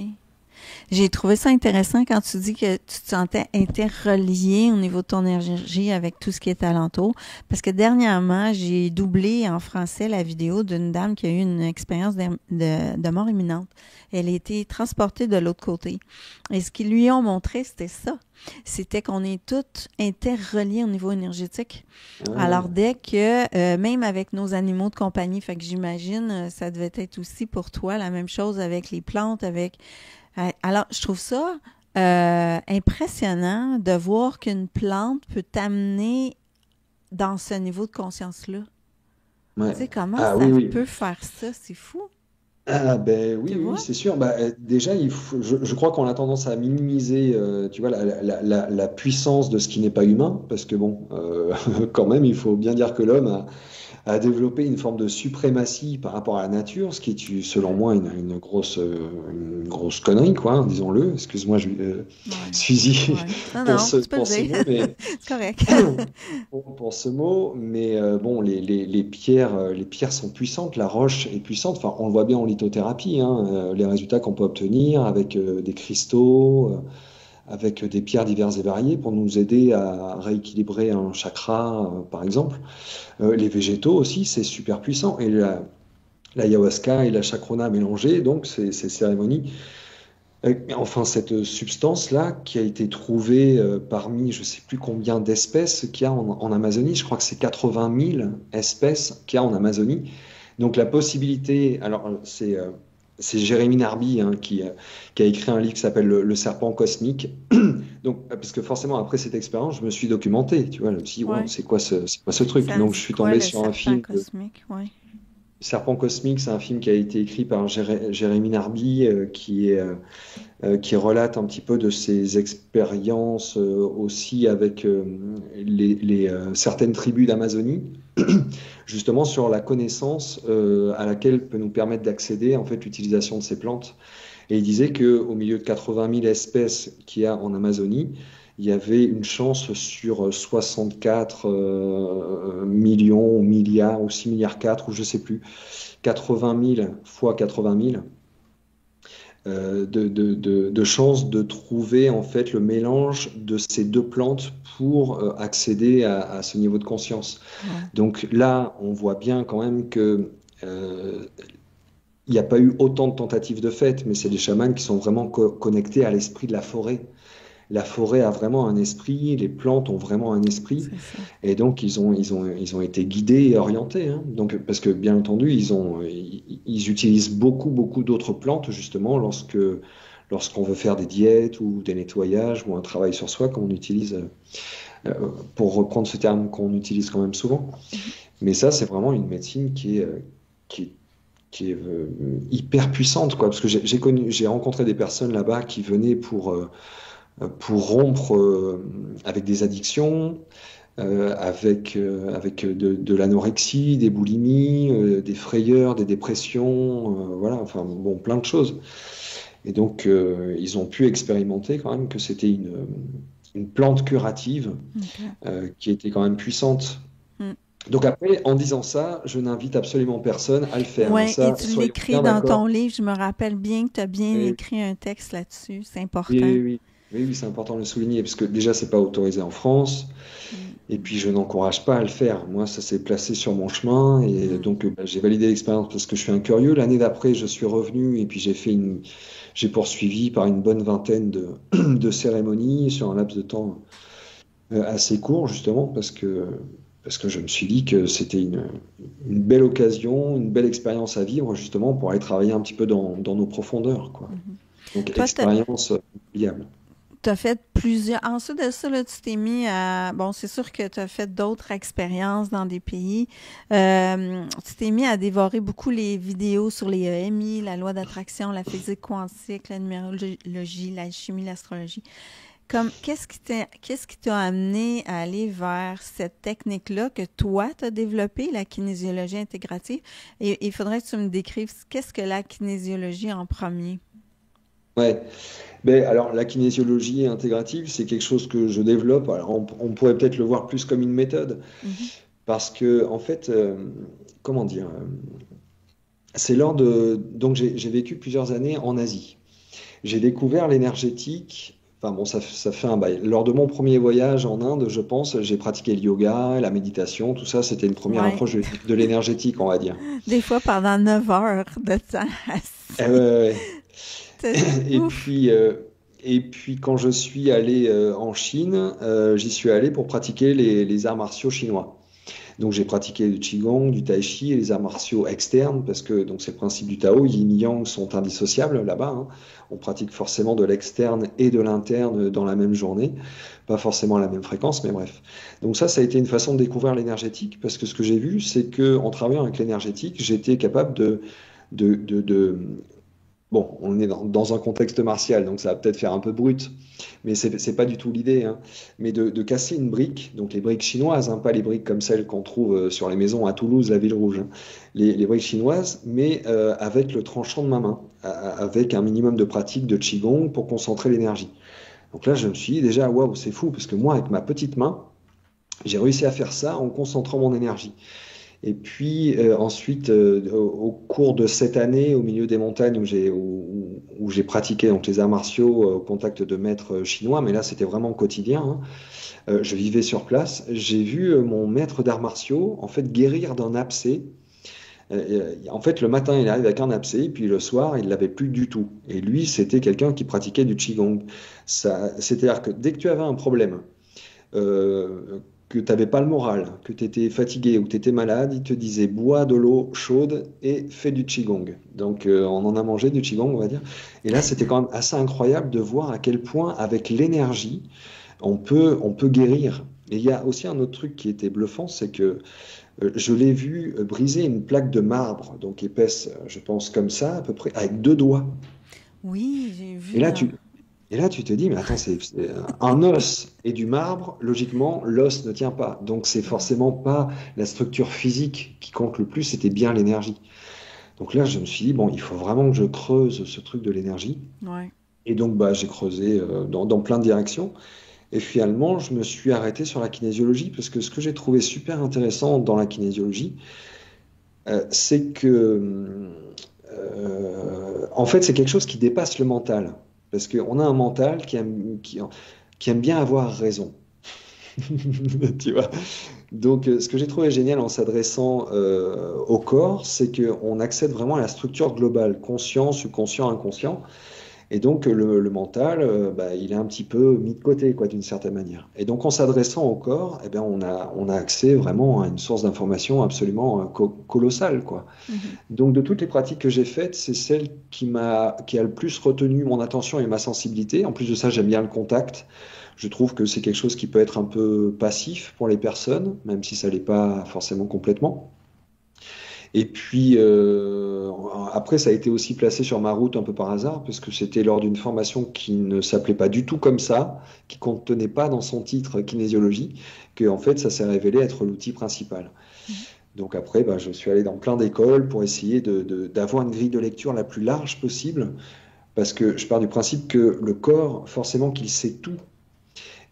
J'ai trouvé ça intéressant quand tu dis que tu te sentais interrelié au niveau de ton énergie avec tout ce qui est alentour. Parce que dernièrement, j'ai doublé en français la vidéo d'une dame qui a eu une expérience de mort imminente. Elle a été transportée de l'autre côté. Et ce qu'ils lui ont montré, c'était ça. C'était qu'on est toutes interreliées au niveau énergétique. Alors, Ah, dès que, même avec nos animaux de compagnie, fait que j'imagine, ça devait être aussi pour toi la même chose avec les plantes, avec alors, je trouve ça impressionnant de voir qu'une plante peut t'amener dans ce niveau de conscience-là. ouais. Tu sais, comment Ah ça oui, oui. peut faire ça? C'est fou, Ah ben oui, tu oui, vois? c'est sûr. Bah, déjà, je crois qu'on a tendance à minimiser, tu vois, la puissance de ce qui n'est pas humain, parce que bon, quand même, il faut bien dire que l'homme a développé une forme de suprématie par rapport à la nature, ce qui est, selon moi, une grosse connerie, quoi, hein, disons-le. Excuse-moi, Ouais, Suzy, ouais. Non, non, tu peux le pour ce dire. mot, mais C'est correct. pour ce mot, mais bon, les pierres sont puissantes, la roche est puissante. Enfin, on le voit bien en lithothérapie, hein, les résultats qu'on peut obtenir avec des cristaux, avec des pierres diverses et variées pour nous aider à rééquilibrer un chakra, par exemple. Les végétaux aussi, c'est super puissant. Et l'ayahuasca et la chakrona mélangées, donc ces cérémonies. Enfin, cette substance-là qui a été trouvée parmi je ne sais plus combien d'espèces qu'il y a en Amazonie, je crois que c'est 80 000 espèces qu'il y a en Amazonie. Donc la possibilité, alors c'est Jérémy Narby, hein, qui a écrit un livre qui s'appelle Le serpent cosmique. Donc, parce que forcément, après cette expérience, je me suis documenté, tu vois, je me suis dit, wow, Ouais. c'est quoi ce truc? Ça me Donc je dit suis quoi, tombé le sur un serpent film cosmique? Ouais. Serpent cosmique, c'est un film qui a été écrit par Jérémy Narby, qui relate un petit peu de ses expériences aussi avec certaines tribus d'Amazonie, justement sur la connaissance à laquelle peut nous permettre d'accéder en fait l'utilisation de ces plantes. Et il disait que au milieu de 80 000 espèces qu'il y a en Amazonie, il y avait une chance sur 64 millions ou milliards ou 6 milliards 4 ou je sais plus, 80 000 fois 80 000 de chances de trouver en fait le mélange de ces deux plantes pour accéder à ce niveau de conscience. Ouais. Donc là, on voit bien quand même que il n'y a pas eu autant de tentatives de fait, mais c'est des chamans qui sont vraiment connectés à l'esprit de la forêt. La forêt a vraiment un esprit, les plantes ont vraiment un esprit, C'est ça. et donc ils ont été guidés et orientés, hein. Donc, parce que bien entendu, ils utilisent beaucoup d'autres plantes justement lorsqu'on veut faire des diètes ou des nettoyages ou un travail sur soi, comme on utilise, pour reprendre ce terme qu'on utilise quand même souvent. Mhm. Mais ça, c'est vraiment une médecine qui est, qui est hyper puissante, quoi. Parce que j'ai rencontré des personnes là-bas qui venaient pour rompre avec des addictions, avec de l'anorexie, des boulimies, des frayeurs, des dépressions, voilà, enfin bon, plein de choses. Et donc, ils ont pu expérimenter quand même que c'était une plante curative OK. qui était quand même puissante. Mm. Donc après, en disant ça, je n'invite absolument personne à le faire, hein. Oui, et Ça, tu soyons l'écris bien dans ton d'accord. livre. Je me rappelle bien que tu as bien Et, écrit un texte là-dessus. C'est oui, important. oui, oui. Oui, oui, c'est important de le souligner, parce que déjà, c'est pas autorisé en France, Mm. et puis je n'encourage pas à le faire. Moi, ça s'est placé sur mon chemin, et Mm. donc bah, j'ai validé l'expérience parce que je suis un curieux. L'année d'après, je suis revenu, et puis j'ai poursuivi par une bonne vingtaine de cérémonies sur un laps de temps assez court, justement, parce que je me suis dit que c'était une belle occasion, une belle expérience à vivre, justement, pour aller travailler un petit peu dans nos profondeurs, quoi. Mhm. Donc, Toi, expérience viable. tu as fait plusieurs. Ensuite de ça, là, tu t'es mis à. Bon, c'est sûr que tu as fait d'autres expériences dans des pays. Tu t'es mis à dévorer beaucoup les vidéos sur les EMI, la loi d'attraction, la physique quantique, la numérologie, la chimie, l'astrologie. Comme, qu'est-ce qui t'a amené à aller vers cette technique-là que toi, tu as développée, la kinésiologie intégrative? Et il faudrait que tu me décrives qu'est-ce que la kinésiologie en premier. Ouais. Ben, alors, la kinésiologie intégrative, c'est quelque chose que je développe. Alors, on pourrait peut-être le voir plus comme une méthode, Mhm. parce que, en fait, comment dire, c'est lors de. Donc, j'ai vécu plusieurs années en Asie. J'ai découvert l'énergétique. Enfin bon, ça fait un bail. Lors de mon premier voyage en Inde, je pense, j'ai pratiqué le yoga, la méditation, tout ça. C'était une première Ouais. approche de l'énergétique, on va dire. Des fois pendant 9 heures de temps Ouais, assis. ouais, T'as- ouais. Ouf! Et puis quand je suis allé en Chine, j'y suis allé pour pratiquer les arts martiaux chinois. Donc j'ai pratiqué du Qigong, du Tai Chi et les arts martiaux externes parce que donc c'est le principe du Tao, Yin Yang sont indissociables là-bas, hein. On pratique forcément de l'externe et de l'interne dans la même journée, pas forcément à la même fréquence, mais bref. Donc ça a été une façon de découvrir l'énergétique parce que ce que j'ai vu, c'est que en travaillant avec l'énergétique, j'étais capable de bon, on est dans un contexte martial, donc ça va peut-être faire un peu brut, mais c'est pas du tout l'idée, hein. Mais de casser une brique, donc les briques chinoises, hein, pas les briques comme celles qu'on trouve sur les maisons à Toulouse, la ville rouge, hein. Les briques chinoises, mais avec le tranchant de ma main, avec un minimum de pratique de Qigong pour concentrer l'énergie. Donc là, je me suis dit déjà, waouh, c'est fou, parce que moi, avec ma petite main, j'ai réussi à faire ça en concentrant mon énergie. Et puis ensuite, au cours de cette année, au milieu des montagnes où j'ai pratiqué donc, les arts martiaux au contact de maîtres chinois, mais là c'était vraiment quotidien, hein, je vivais sur place, j'ai vu mon maître d'arts martiaux en fait guérir d'un abcès. En fait, le matin, il arrive avec un abcès, puis le soir, il l'avait plus du tout. Et lui, c'était quelqu'un qui pratiquait du Qigong. C'est-à-dire que dès que tu avais un problème, que tu n'avais pas le moral, que tu étais fatigué ou que tu étais malade, il te disait bois de l'eau chaude et fais du qigong. Donc on en a mangé du qigong, on va dire. Et là, c'était quand même assez incroyable de voir à quel point, avec l'énergie, on peut guérir. Et il y a aussi un autre truc qui était bluffant, c'est que je l'ai vu briser une plaque de marbre, donc épaisse, je pense comme ça, à peu près, avec deux doigts. Oui, j'ai Et vu là, dans. et là, tu te dis, mais attends, c'est un os et du marbre, logiquement, l'os ne tient pas. Donc, c'est forcément pas la structure physique qui compte le plus, c'était bien l'énergie. Donc là, je me suis dit, bon, il faut vraiment que je creuse ce truc de l'énergie. Ouais. Et donc, bah, j'ai creusé dans plein de directions. Et finalement, je me suis arrêté sur la kinésiologie parce que ce que j'ai trouvé super intéressant dans la kinésiologie, c'est que, en fait, c'est quelque chose qui dépasse le mental. Parce qu'on a un mental qui aime bien avoir raison. Tu vois? Donc, ce que j'ai trouvé génial en s'adressant au corps, c'est qu'on accède vraiment à la structure globale, conscient, subconscient, inconscient. Et donc, le mental, bah, il est un petit peu mis de côté, quoi, d'une certaine manière. Et donc, en s'adressant au corps, eh bien, on a accès vraiment à une source d'information absolument colossale, quoi. Mhm. Donc, de toutes les pratiques que j'ai faites, c'est celle qui a le plus retenu mon attention et ma sensibilité. En plus de ça, j'aime bien le contact. Je trouve que c'est quelque chose qui peut être un peu passif pour les personnes, même si ça l'est pas forcément complètement. Et puis, après, ça a été aussi placé sur ma route un peu par hasard, parce que c'était lors d'une formation qui ne s'appelait pas du tout comme ça, qui contenait pas dans son titre kinésiologie, que en fait, ça s'est révélé être l'outil principal. Mhm. Donc après, bah, je suis allé dans plein d'écoles pour essayer d'avoir une grille de lecture la plus large possible, parce que je pars du principe que le corps, forcément qu'il sait tout,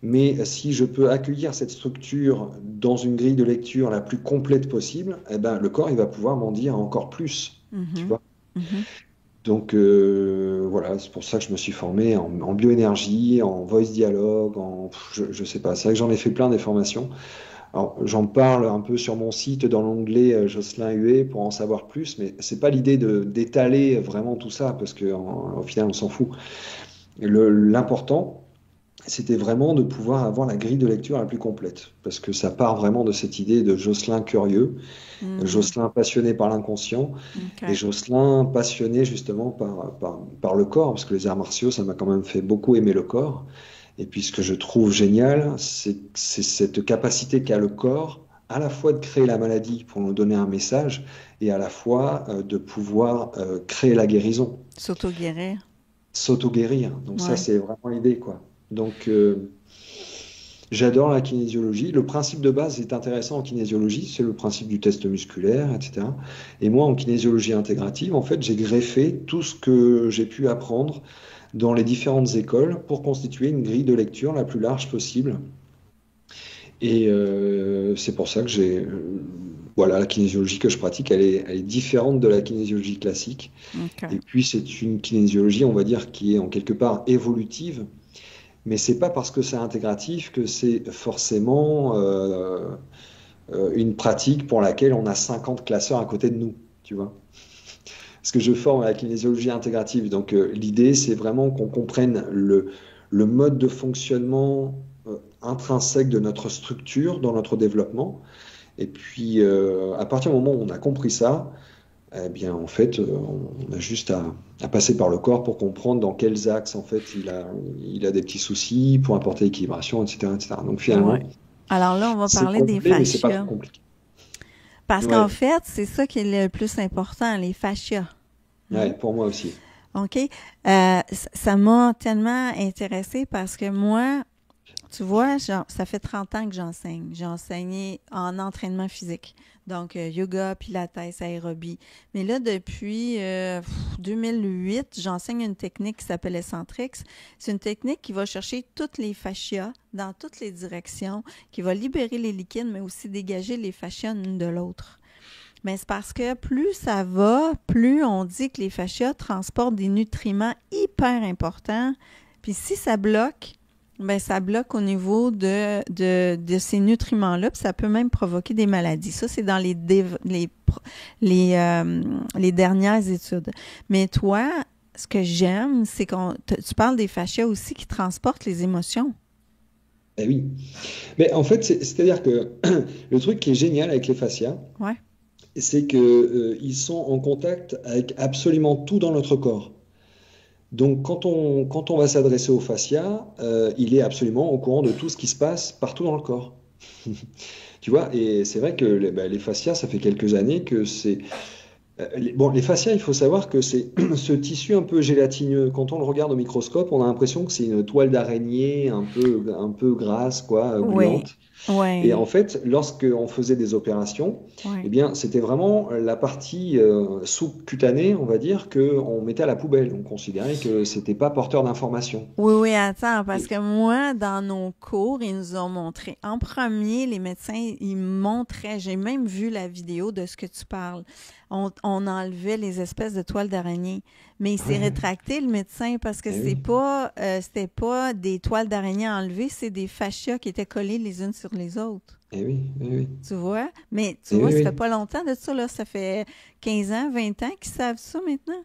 mais si je peux accueillir cette structure dans une grille de lecture la plus complète possible, eh ben, le corps, il va pouvoir m'en dire encore plus, tu Mhm. vois. Mhm. Donc voilà, c'est pour ça que je me suis formé en bioénergie, en voice dialogue, je sais pas, c'est vrai que j'en ai fait plein des formations. Alors j'en parle un peu sur mon site dans l'onglet Jocelyn Huet pour en savoir plus, mais c'est pas l'idée de d'étaler vraiment tout ça parce que au final on s'en fout. L'important, c'était vraiment de pouvoir avoir la grille de lecture la plus complète, parce que ça part vraiment de cette idée de Jocelyn curieux, Mhm. Jocelyn passionné par l'inconscient, et OK. Jocelyn passionné justement par le corps, parce que les arts martiaux, ça m'a quand même fait beaucoup aimer le corps. Et puis ce que je trouve génial, c'est cette capacité qu'a le corps à la fois de créer la maladie pour nous donner un message, et à la fois de pouvoir créer la guérison, S'auto-guérir. s'auto-guérir. Donc ça, Ouais. c'est vraiment l'idée, quoi. Donc j'adore la kinésiologie. Le principe de base est intéressant en kinésiologie, c'est le principe du test musculaire, etc. Et moi, en kinésiologie intégrative, en fait, j'ai greffé tout ce que j'ai pu apprendre dans les différentes écoles pour constituer une grille de lecture la plus large possible. Et c'est pour ça que voilà, la kinésiologie que je pratique, elle est différente de la kinésiologie classique. OK. Et puis, c'est une kinésiologie, on va dire, qui est en quelque part évolutive. Mais c'est pas parce que c'est intégratif que c'est forcément une pratique pour laquelle on a 50 classeurs à côté de nous, tu vois. Parce que je forme à la kinésiologie intégrative, donc l'idée c'est vraiment qu'on comprenne le mode de fonctionnement intrinsèque de notre structure dans notre développement. Et puis à partir du moment où on a compris ça, eh bien en fait on a juste à passer par le corps pour comprendre dans quels axes en fait il a des petits soucis pour apporter l'équilibration, etc., etc. Donc Ouais. finalement Alors là, on va c'est parler des complet mais c'est pas trop fascias. compliqué. Parce qu'en Ouais, fait, c'est ça qui est le plus important, les fascias. Hmm? ouais, pour moi aussi. OK? Ça m'a tellement intéressée parce que moi, tu vois, ça fait 30 ans que j'enseigne. J'ai enseigné en entraînement physique. Donc, yoga, pilates, aérobie. Mais là, depuis 2008, j'enseigne une technique qui s'appelle Eccentrix. C'est une technique qui va chercher toutes les fascias dans toutes les directions, qui va libérer les liquides, mais aussi dégager les fascias l'une de l'autre. Mais c'est parce que plus ça va, plus on dit que les fascias transportent des nutriments hyper importants. Puis si ça bloque, ben ça bloque au niveau de ces nutriments-là, puis ça peut même provoquer des maladies. Ça, c'est dans les dernières études. Mais toi, ce que j'aime, c'est tu parles des fascias aussi qui transportent les émotions. Eh oui. Mais en fait, c'est-à-dire que le truc qui est génial avec les fascias, Ouais. c'est que, ils sont en contact avec absolument tout dans notre corps. Donc, quand on va s'adresser au fascia, il est absolument au courant de tout ce qui se passe partout dans le corps. Tu vois, et c'est vrai que les fascias, ça fait quelques années que c'est. Bon, les fascias, il faut savoir que c'est ce tissu un peu gélatineux. Quand on le regarde au microscope, on a l'impression que c'est une toile d'araignée un peu grasse, quoi, Oui. gluante. Et Oui. en fait, lorsqu'on faisait des opérations, eh Oui. bien, c'était vraiment la partie sous-cutanée, on va dire, qu'on mettait à la poubelle. On considérait que c'était pas porteur d'informations. Oui, oui, attends, parce Et- que moi, dans nos cours, ils nous ont montré. En premier, les médecins, ils montraient, j'ai même vu la vidéo de ce que tu parles. On enlevait les espèces de toiles d'araignée. Mais il s'est Ouais, rétracté, le médecin, parce que eh oui, c'était pas des toiles d'araignée enlevées, c'est des fascias qui étaient collées les unes sur les autres. eh oui, eh oui, Tu vois? Mais tu eh vois, oui, ça fait oui. pas longtemps de ça, là. Ça fait 15 ans, 20 ans qu'ils savent ça maintenant.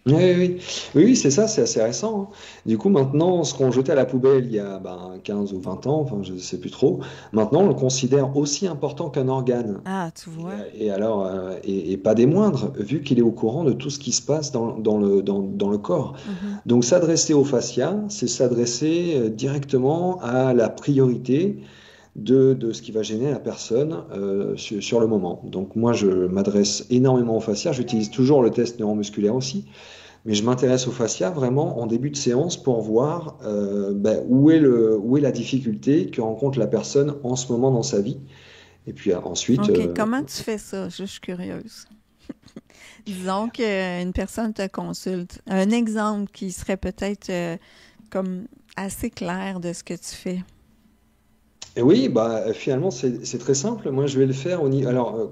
Oui, oui, oui. Oui, oui, c'est ça, c'est assez récent, hein. Du coup, maintenant, ce qu'on jetait à la poubelle il y a 15 ou 20 ans, enfin, je ne sais plus trop, maintenant, on le considère aussi important qu'un organe. Ah, tu vois. Et alors, et pas des moindres, vu qu'il est au courant de tout ce qui se passe dans le corps. Mhm. Donc, s'adresser au fascia, c'est s'adresser directement à la priorité de ce qui va gêner la personne sur le moment. Donc, moi, je m'adresse énormément au fascia. J'utilise toujours le test neuromusculaire aussi. Mais je m'intéresse au fascia vraiment en début de séance pour voir où est la difficulté que rencontre la personne en ce moment dans sa vie. Et puis ensuite, OK. Comment tu fais ça? Je suis curieuse. Disons qu'une personne te consulte. Un exemple qui serait peut-être comme assez clair de ce que tu fais. et oui, bah, finalement, c'est très simple. Moi, je vais le faire au niveau. Alors,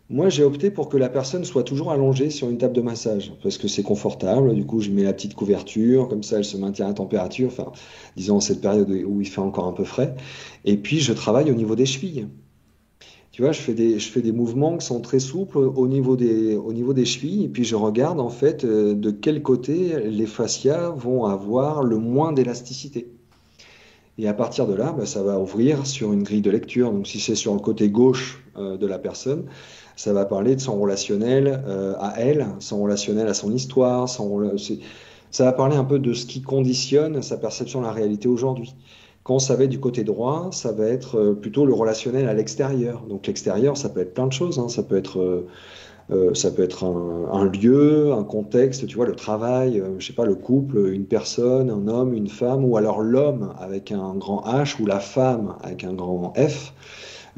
Moi, j'ai opté pour que la personne soit toujours allongée sur une table de massage, parce que c'est confortable. Du coup, je mets la petite couverture, comme ça, elle se maintient à température. Enfin, disons, cette période où il fait encore un peu frais. Et puis, je travaille au niveau des chevilles. Tu vois, je fais des mouvements qui sont très souples au niveau des chevilles. Et puis, je regarde, en fait, de quel côté les fascias vont avoir le moins d'élasticité. Et à partir de là, bah, ça va ouvrir sur une grille de lecture. Donc, si c'est sur le côté gauche de la personne, ça va parler de son relationnel à elle, son relationnel à son histoire, ça va parler un peu de ce qui conditionne sa perception de la réalité aujourd'hui. Quand ça va être du côté droit, ça va être plutôt le relationnel à l'extérieur. Donc l'extérieur, ça peut être plein de choses, hein. Ça peut être un lieu, un contexte, tu vois, le travail, je sais pas, le couple, une personne, un homme, une femme, ou alors l'homme avec un grand H ou la femme avec un grand F.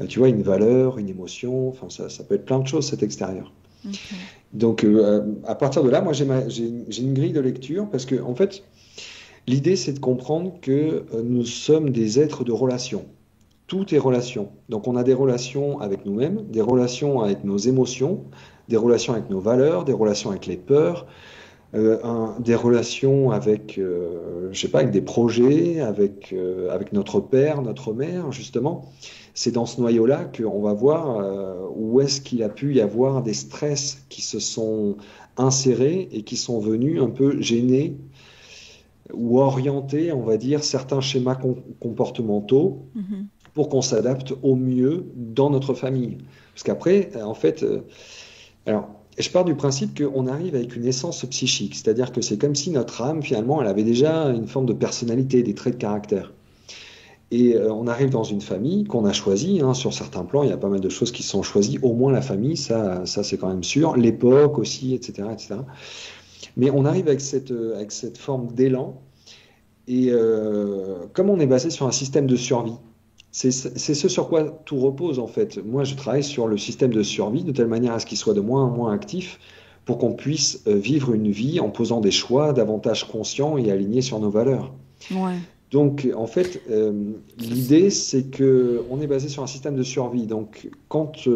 Tu vois, une valeur, une émotion, enfin, ça peut être plein de choses, cet extérieur. OK. Donc, à partir de là, moi, j'ai une grille de lecture parce que, en fait, l'idée, c'est de comprendre que nous sommes des êtres de relation. Tout est relation. Donc, on a des relations avec nous-mêmes, des relations avec nos émotions, des relations avec nos valeurs, des relations avec les peurs, des relations avec, je sais pas, avec des projets, avec notre père, notre mère, justement. C'est dans ce noyau-là qu'on va voir où est-ce qu'il a pu y avoir des stress qui se sont insérés et qui sont venus un peu gêner ou orienter, on va dire, certains schémas comportementaux Mhm. pour qu'on s'adapte au mieux dans notre famille. Parce qu'après, en fait, alors, je pars du principe qu'on arrive avec une essence psychique, c'est-à-dire que c'est comme si notre âme, finalement, elle avait déjà une forme de personnalité, des traits de caractère. Et on arrive dans une famille qu'on a choisie, hein, sur certains plans, il y a pas mal de choses qui sont choisies, au moins la famille, ça c'est quand même sûr, l'époque aussi, etc., etc. Mais on arrive avec cette forme d'élan, et comme on est basé sur un système de survie, c'est ce sur quoi tout repose en fait. Moi, je travaille sur le système de survie de telle manière à ce qu'il soit de moins en moins actif pour qu'on puisse vivre une vie en posant des choix davantage conscients et alignés sur nos valeurs. Ouais. Donc, en fait, l'idée, c'est que on est basé sur un système de survie. Donc, quand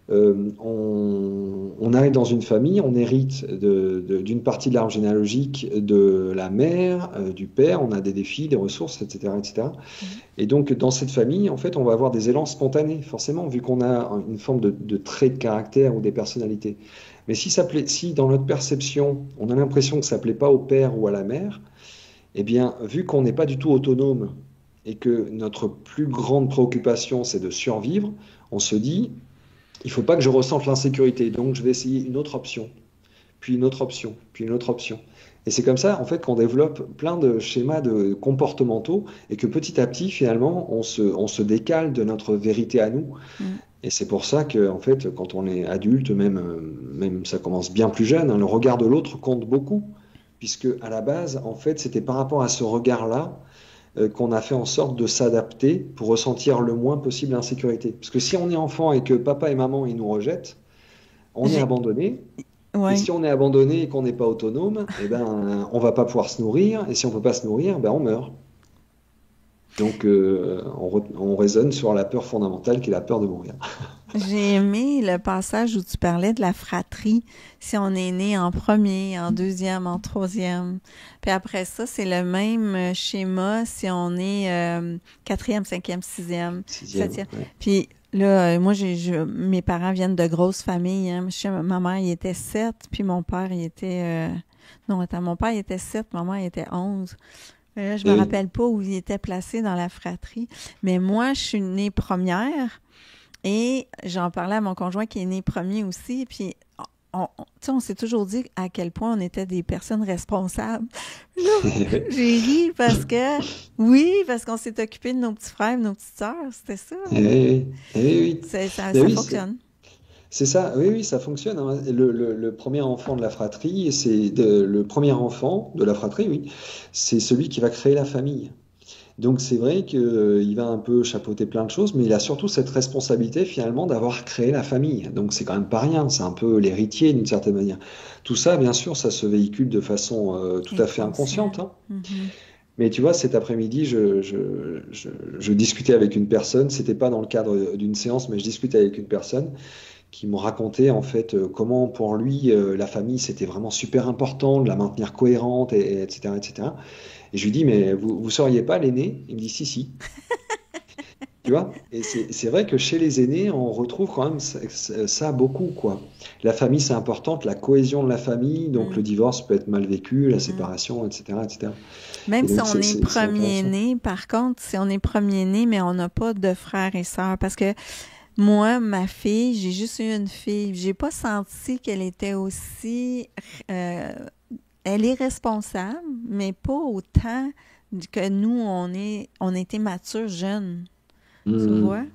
on arrive dans une famille, on hérite d'une partie de l'arbre généalogique de la mère, du père, on a des défis, des ressources, etc., etc. Mhm. Et donc, dans cette famille, en fait, on va avoir des élans spontanés, forcément, vu qu'on a une forme de trait de caractère ou des personnalités. Mais si dans notre perception, on a l'impression que ça ne plaît pas au père ou à la mère, eh bien, vu qu'on n'est pas du tout autonome et que notre plus grande préoccupation, c'est de survivre, on se dit, il ne faut pas que je ressente l'insécurité, donc je vais essayer une autre option, puis une autre option, puis une autre option. Et c'est comme ça, en fait, qu'on développe plein de schémas de comportementaux et que petit à petit, finalement, on se décale de notre vérité à nous. Mm. Et c'est pour ça que, en fait, quand on est adulte, même ça commence bien plus jeune, hein, le regard de l'autre compte beaucoup, puisque à la base, en fait, c'était par rapport à ce regard-là qu'on a fait en sorte de s'adapter pour ressentir le moins possible l'insécurité. Parce que si on est enfant et que papa et maman ils nous rejettent, on est J'ai... abandonné. Et Ouais. si on est abandonné et qu'on n'est pas autonome, eh ben, on va pas pouvoir se nourrir. Et si on peut pas se nourrir, ben, on meurt. Donc, on raisonne sur la peur fondamentale qui est la peur de mourir. J'ai aimé le passage où tu parlais de la fratrie, si on est né en premier, en deuxième, en troisième. Puis après ça, c'est le même schéma si on est quatrième, cinquième, sixième, Sixième, septième. ouais. Puis là, moi, mes parents viennent de grosses familles, hein. Ma mère, il était sept, puis mon père, il était... Non, attends, mon père, il était sept, ma mère, il était 11. Là, je me Et oui. rappelle pas où il était placé dans la fratrie. Mais moi, je suis née première. Et j'en parlais à mon conjoint qui est né premier aussi, puis tu sais, on s'est toujours dit à quel point on était des personnes responsables. Là, j'ai ri parce que, oui, parce qu'on s'est occupé de nos petits frères, de nos petites sœurs, c'était ça. Et oui, et oui, oui. Et Ça oui, fonctionne. c'est ça, oui, oui, ça fonctionne, hein. Le premier enfant de la fratrie, le premier enfant de la fratrie, oui, c'est celui qui va créer la famille. Donc c'est vrai qu'il va un peu chapeauter plein de choses, mais il a surtout cette responsabilité finalement d'avoir créé la famille. Donc c'est quand même pas rien, c'est un peu l'héritier d'une certaine manière. Tout ça, bien sûr, ça se véhicule de façon tout à fait inconsciente, Inconscient. hein. Mhm. Mais tu vois, cet après-midi, je discutais avec une personne, c'était pas dans le cadre d'une séance, mais je discutais avec une personne qui me racontait en fait comment pour lui la famille c'était vraiment super important de la maintenir cohérente etc etc. Et je lui dis mais vous seriez pas l'aîné? Il me dit si. Tu vois? Et c'est vrai que chez les aînés, on retrouve quand même ça beaucoup, quoi. La famille, c'est importante, la cohésion de la famille, donc le Mm, divorce peut être mal vécu, la mm. séparation, etc., etc. Même Et si donc, on est c'est intéressant. premier-né, par contre, si on est premier-né, mais on n'a pas de frères et sœurs, parce que moi, ma fille, j'ai juste eu une fille, j'ai pas senti qu'elle était aussi, euh, elle est responsable, mais pas autant que nous, on était matures jeunes, tu vois? Hmm.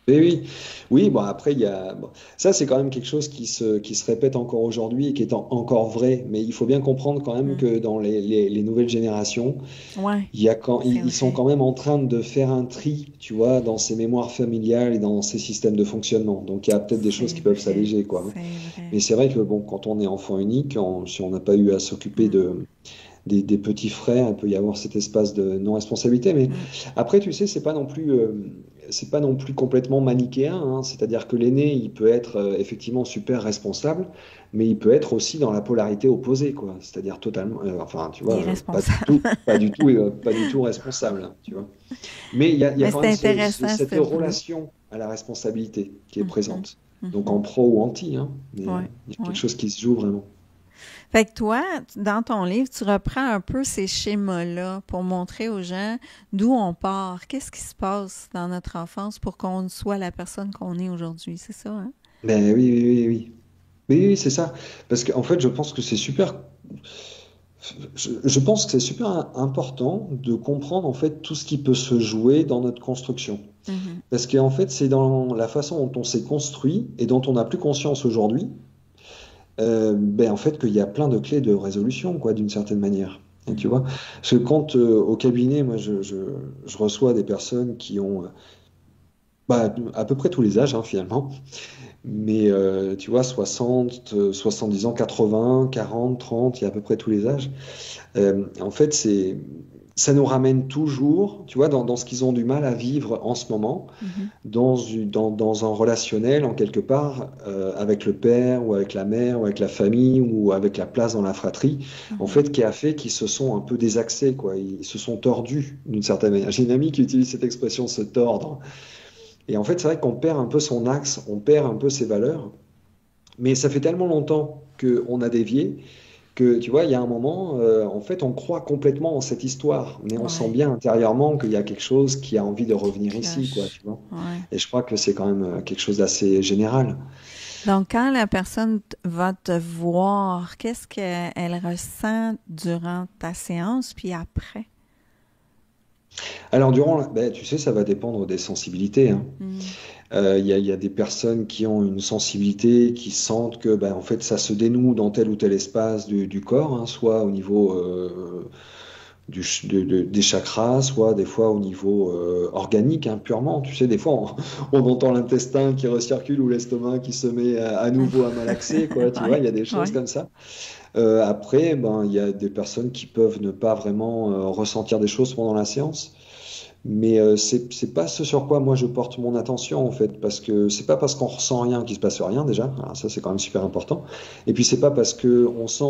Oui, oui, oui. Bon après il y a bon, ça c'est quand même quelque chose qui se répète encore aujourd'hui et qui est encore vrai. Mais il faut bien comprendre quand même Mm. que dans les nouvelles générations, Ouais, il y a quand, c'est ils sont vrai. quand même en train de faire un tri, tu vois, dans ces mémoires familiales et dans ces systèmes de fonctionnement. Donc il y a peut-être des choses C'est qui peuvent vrai. s'alléger, quoi, hein. C'est vrai. Mais c'est vrai que bon, quand on est enfant unique, si on n'a pas eu à s'occuper Mm, des petits frères, il peut y avoir cet espace de non-responsabilité. Mais mm. après, tu sais, c'est pas non plus complètement manichéen, hein. C'est-à-dire que l'aîné, il peut être effectivement super responsable, mais il peut être aussi dans la polarité opposée, quoi. C'est-à-dire totalement, enfin, tu vois, Irresponsable. pas du tout responsable, hein, tu vois. Mais il y a Mais quand c'est même intéressant, cette ce bout-là. relation à la responsabilité qui est Mhm, présente. Donc en mhm. pro ou anti, hein, mais Ouais, il y a quelque ouais. chose qui se joue vraiment. Fait que toi, dans ton livre, tu reprends un peu ces schémas-là pour montrer aux gens d'où on part, qu'est-ce qui se passe dans notre enfance pour qu'on soit la personne qu'on est aujourd'hui. C'est ça, hein? Mais oui, oui, oui, oui. Oui, oui, c'est ça. Parce qu'en fait, je pense que c'est super. Je pense que c'est super important de comprendre en fait tout ce qui peut se jouer dans notre construction. Mhm. Parce qu'en fait, c'est dans la façon dont on s'est construit et dont on n'a plus conscience aujourd'hui, ben en fait, qu'il y a plein de clés de résolution, quoi, d'une certaine manière. Et tu Mhm. vois, parce que quand au cabinet, moi, je reçois des personnes qui ont bah, à peu près tous les âges, hein, finalement. Mais tu vois, 60, 70 ans, 80, 40, 30, il y a à peu près tous les âges. En fait, ça nous ramène toujours, tu vois, dans ce qu'ils ont du mal à vivre en ce moment, Mhm. dans un relationnel, en quelque part, avec le père ou avec la mère ou avec la famille ou avec la place dans la fratrie, en Mhm. fait, qui a fait qu'ils se sont un peu désaxés, quoi. Ils se sont tordus d'une certaine manière. J'ai une amie qui utilise cette expression, se tordre. Et en fait, c'est vrai qu'on perd un peu son axe, on perd un peu ses valeurs. Mais ça fait tellement longtemps qu'on a dévié que, tu vois, il y a un moment, en fait, on croit complètement en cette histoire, mais on sent Ouais, bien intérieurement qu'il y a quelque chose qui a envie de qui revenir ici, quoi, cloche. tu vois. Ouais. Et je crois que c'est quand même quelque chose d'assez général. Donc, quand la personne va te voir, qu'est-ce qu'elle ressent durant ta séance, puis après? Alors, ben, tu sais, ça va dépendre des sensibilités, hein. Mm. Il y a des personnes qui ont une sensibilité, qui sentent que, ben, en fait, ça se dénoue dans tel ou tel espace du corps, hein, soit au niveau des chakras, soit des fois au niveau organique, hein, purement. Tu sais, des fois, on entend l'intestin qui recircule ou l'estomac qui se met à nouveau à malaxer, quoi. Tu vois, Ouais, il y a des choses ouais. comme ça. Après, ben, il y a des personnes qui peuvent ne pas vraiment ressentir des choses pendant la séance. Mais c'est pas ce sur quoi moi je porte mon attention en fait, parce que c'est pas parce qu'on ressent rien qu'il se passe rien déjà. Alors ça c'est quand même super important. Et puis c'est pas parce que on sent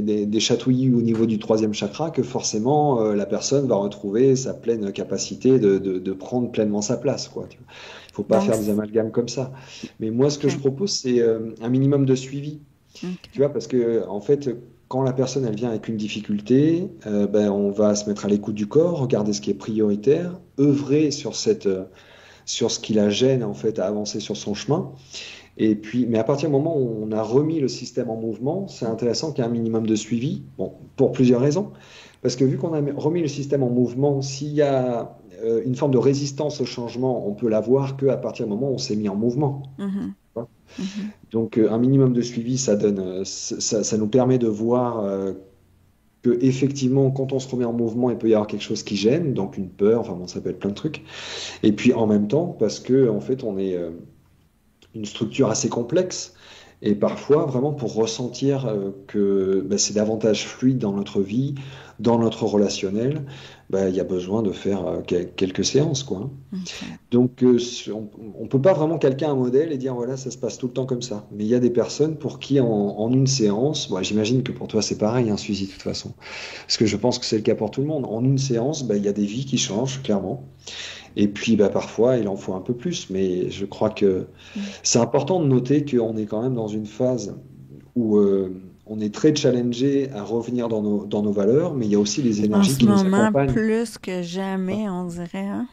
des chatouillis au niveau du troisième chakra que forcément la personne va retrouver sa pleine capacité de prendre pleinement sa place, quoi. Tu vois. Il faut pas Donc, faire des amalgames comme ça. Mais moi ce que je OK. propose c'est un minimum de suivi. Tu OK. vois, parce que en fait, quand la personne elle vient avec une difficulté, ben, on va se mettre à l'écoute du corps, regarder ce qui est prioritaire, œuvrer sur sur ce qui la gêne en fait à avancer sur son chemin. Et puis, mais à partir du moment où on a remis le système en mouvement, c'est Mm. intéressant qu'il y ait un minimum de suivi. Bon, pour plusieurs raisons. Parce que vu qu'on a remis le système en mouvement, s'il y a une forme de résistance au changement, on peut la voir qu'à partir du moment où on s'est mis en mouvement. Mhm. Mhm. Donc, un minimum de suivi, ça donne, ça nous permet de voir que effectivement, quand on se remet en mouvement, il peut y avoir quelque chose qui gêne, donc une peur, enfin bon, ça peut être plein de trucs. Et puis en même temps, parce que en fait, on est une structure assez complexe Et parfois, vraiment pour ressentir que c'est davantage fluide dans notre vie, dans notre relationnel, il y a besoin de faire quelques séances, quoi, hein. OK. Donc, on ne peut pas vraiment calquer un modèle et dire, voilà, ça se passe tout le temps comme ça. Mais il y a des personnes pour qui, en une séance, bon, j'imagine que pour toi, c'est pareil, un suivi de toute façon. Parce que je pense que c'est le cas pour tout le monde. En une séance, il y a des vies qui changent, clairement. Et puis, parfois, il en faut un peu plus. Mais je crois que Mm. c'est important de noter qu'on est quand même dans une phase où on est très challengé à revenir dans nos valeurs, mais il y a aussi les En énergies ce qui nous moment, accompagnent. plus que jamais, on dirait, hein?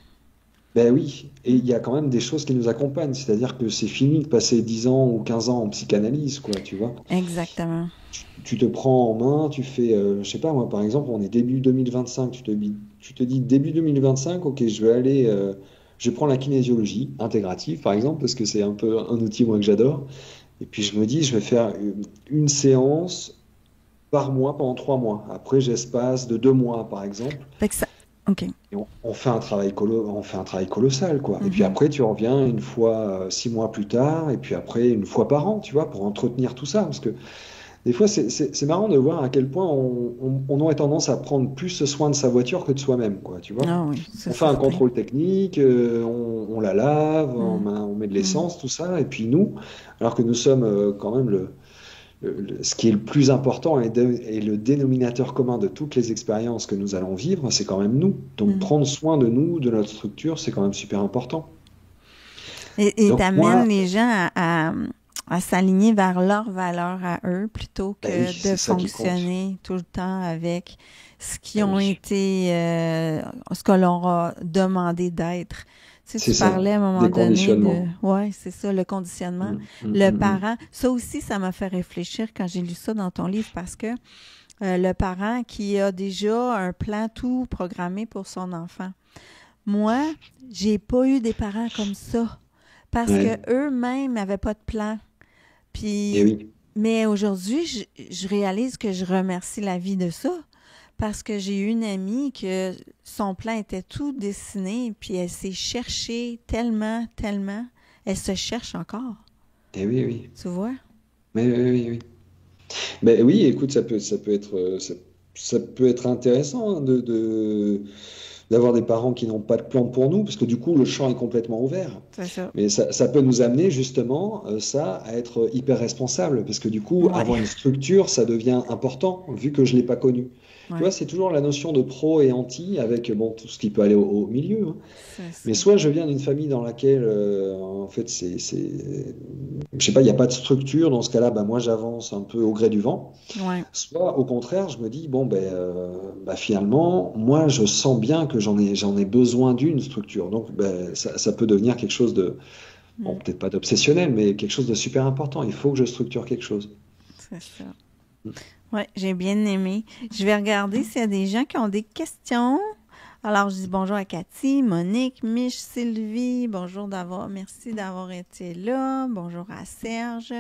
Ben oui, et Mm. il y a quand même des choses qui nous accompagnent, c'est-à-dire que c'est fini de passer 10 ans ou 15 ans en psychanalyse, quoi, tu vois. Exactement. Tu te prends en main, tu fais, je sais pas, moi par exemple, on est début 2025, tu te dis début 2025, ok, je prends la kinésiologie intégrative, par exemple, parce que c'est un peu un outil, moi, que j'adore, et puis je me dis, je vais faire une séance par mois pendant 3 mois. Après, j'espace de 2 mois, par exemple. Fait que ça. OK. Et on fait un travail on fait un travail colossal, quoi. Et puis Mhm. après, tu reviens une fois 6 mois plus tard, et puis après une fois par an, tu vois, pour entretenir tout ça. Parce que des fois, c'est marrant de voir à quel point on aurait tendance à prendre plus soin de sa voiture que de soi-même, quoi, tu vois. Ah oui, c'est On fait un certain. contrôle technique, on la lave, Mm. on met de Mm. l'essence, tout ça, et puis nous, alors que nous sommes quand même ce qui est le plus important et le dénominateur commun de toutes les expériences que nous allons vivre, c'est quand même nous. Donc Mm. prendre soin de nous, de notre structure, c'est quand même super important. Et Donc t'amènes moi, les gens à s'aligner vers leurs valeurs à eux plutôt oui, que de c'est ça qui compte. fonctionner tout le temps avec ce qui Ah ont oui, été, ce que l'on a demandé d'être. Tu sais, c'est tu ça, parlais à un moment des donné de, conditionnements. ouais, c'est ça, le conditionnement. Mm, mm, Le mm, parent, ça aussi, ça m'a fait réfléchir quand j'ai lu ça dans ton livre parce que le parent qui a déjà un plan tout programmé pour son enfant. Moi, j'ai pas eu des parents comme ça mm. parce que Ouais, eux-mêmes n'avaient pas de plan. et Puis, oui, mais aujourd'hui, je réalise que je remercie la vie de ça parce que j'ai eu une amie que son plan était tout dessiné, puis elle s'est cherchée tellement, tellement. Elle se cherche encore, et oui, oui. tu vois? Mais oui, oui, oui. Ben oui, écoute, ça peut être intéressant, hein, d'avoir des parents qui n'ont pas de plan pour nous, parce que du coup, le champ est complètement ouvert. C'est ça. Mais ça peut nous amener justement, ça, à être hyper responsable, parce que du coup, Ouais, avoir une structure, ça devient important, vu que je ne l'ai pas connu. Tu vois, ouais, c'est toujours la notion de pro et anti, avec bon, tout ce qui peut aller au milieu, hein. c'est Mais ça. soit je viens d'une famille dans laquelle, en fait, je sais pas, il n'y a pas de structure. Dans ce cas-là, moi, j'avance un peu au gré du vent. Ouais. Soit, au contraire, je me dis, bon, finalement, moi, je sens bien que j'en ai besoin d'une structure. Donc, ça peut devenir quelque chose de, bon, Mm, peut-être pas d'obsessionnel, mais quelque chose de super important. Il faut que je structure quelque chose. c'est ça. Ouais, j'ai bien aimé. Je vais regarder s'il y a des gens qui ont des questions. Alors, je dis bonjour à Cathy, Monique, Mich, Sylvie. Bonjour merci d'avoir été là. Bonjour à Serge.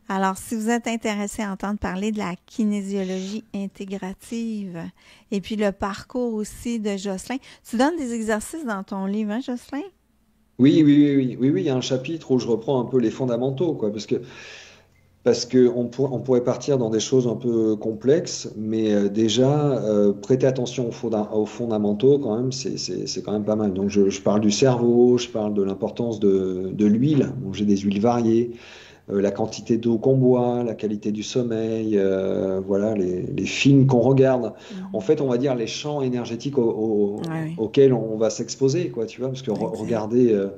Alors, si vous êtes intéressé à entendre parler de la kinésiologie intégrative et puis le parcours aussi de Jocelyn, tu donnes des exercices dans ton livre, hein, Jocelyn? Oui, oui, oui, oui, oui, oui, il y a un chapitre où je reprends un peu les fondamentaux, quoi, parce que on pourrait partir dans des choses un peu complexes, mais déjà, prêter attention aux fondamentaux, quand même, c'est quand même pas mal. Donc, je parle du cerveau, je parle de l'importance de l'huile. Donc, j'ai des huiles variées, la quantité d'eau qu'on boit, la qualité du sommeil, voilà, les films qu'on regarde. En Mhm. fait, on va dire les champs énergétiques Oui, auxquels on va s'exposer, quoi, tu vois, parce que exact.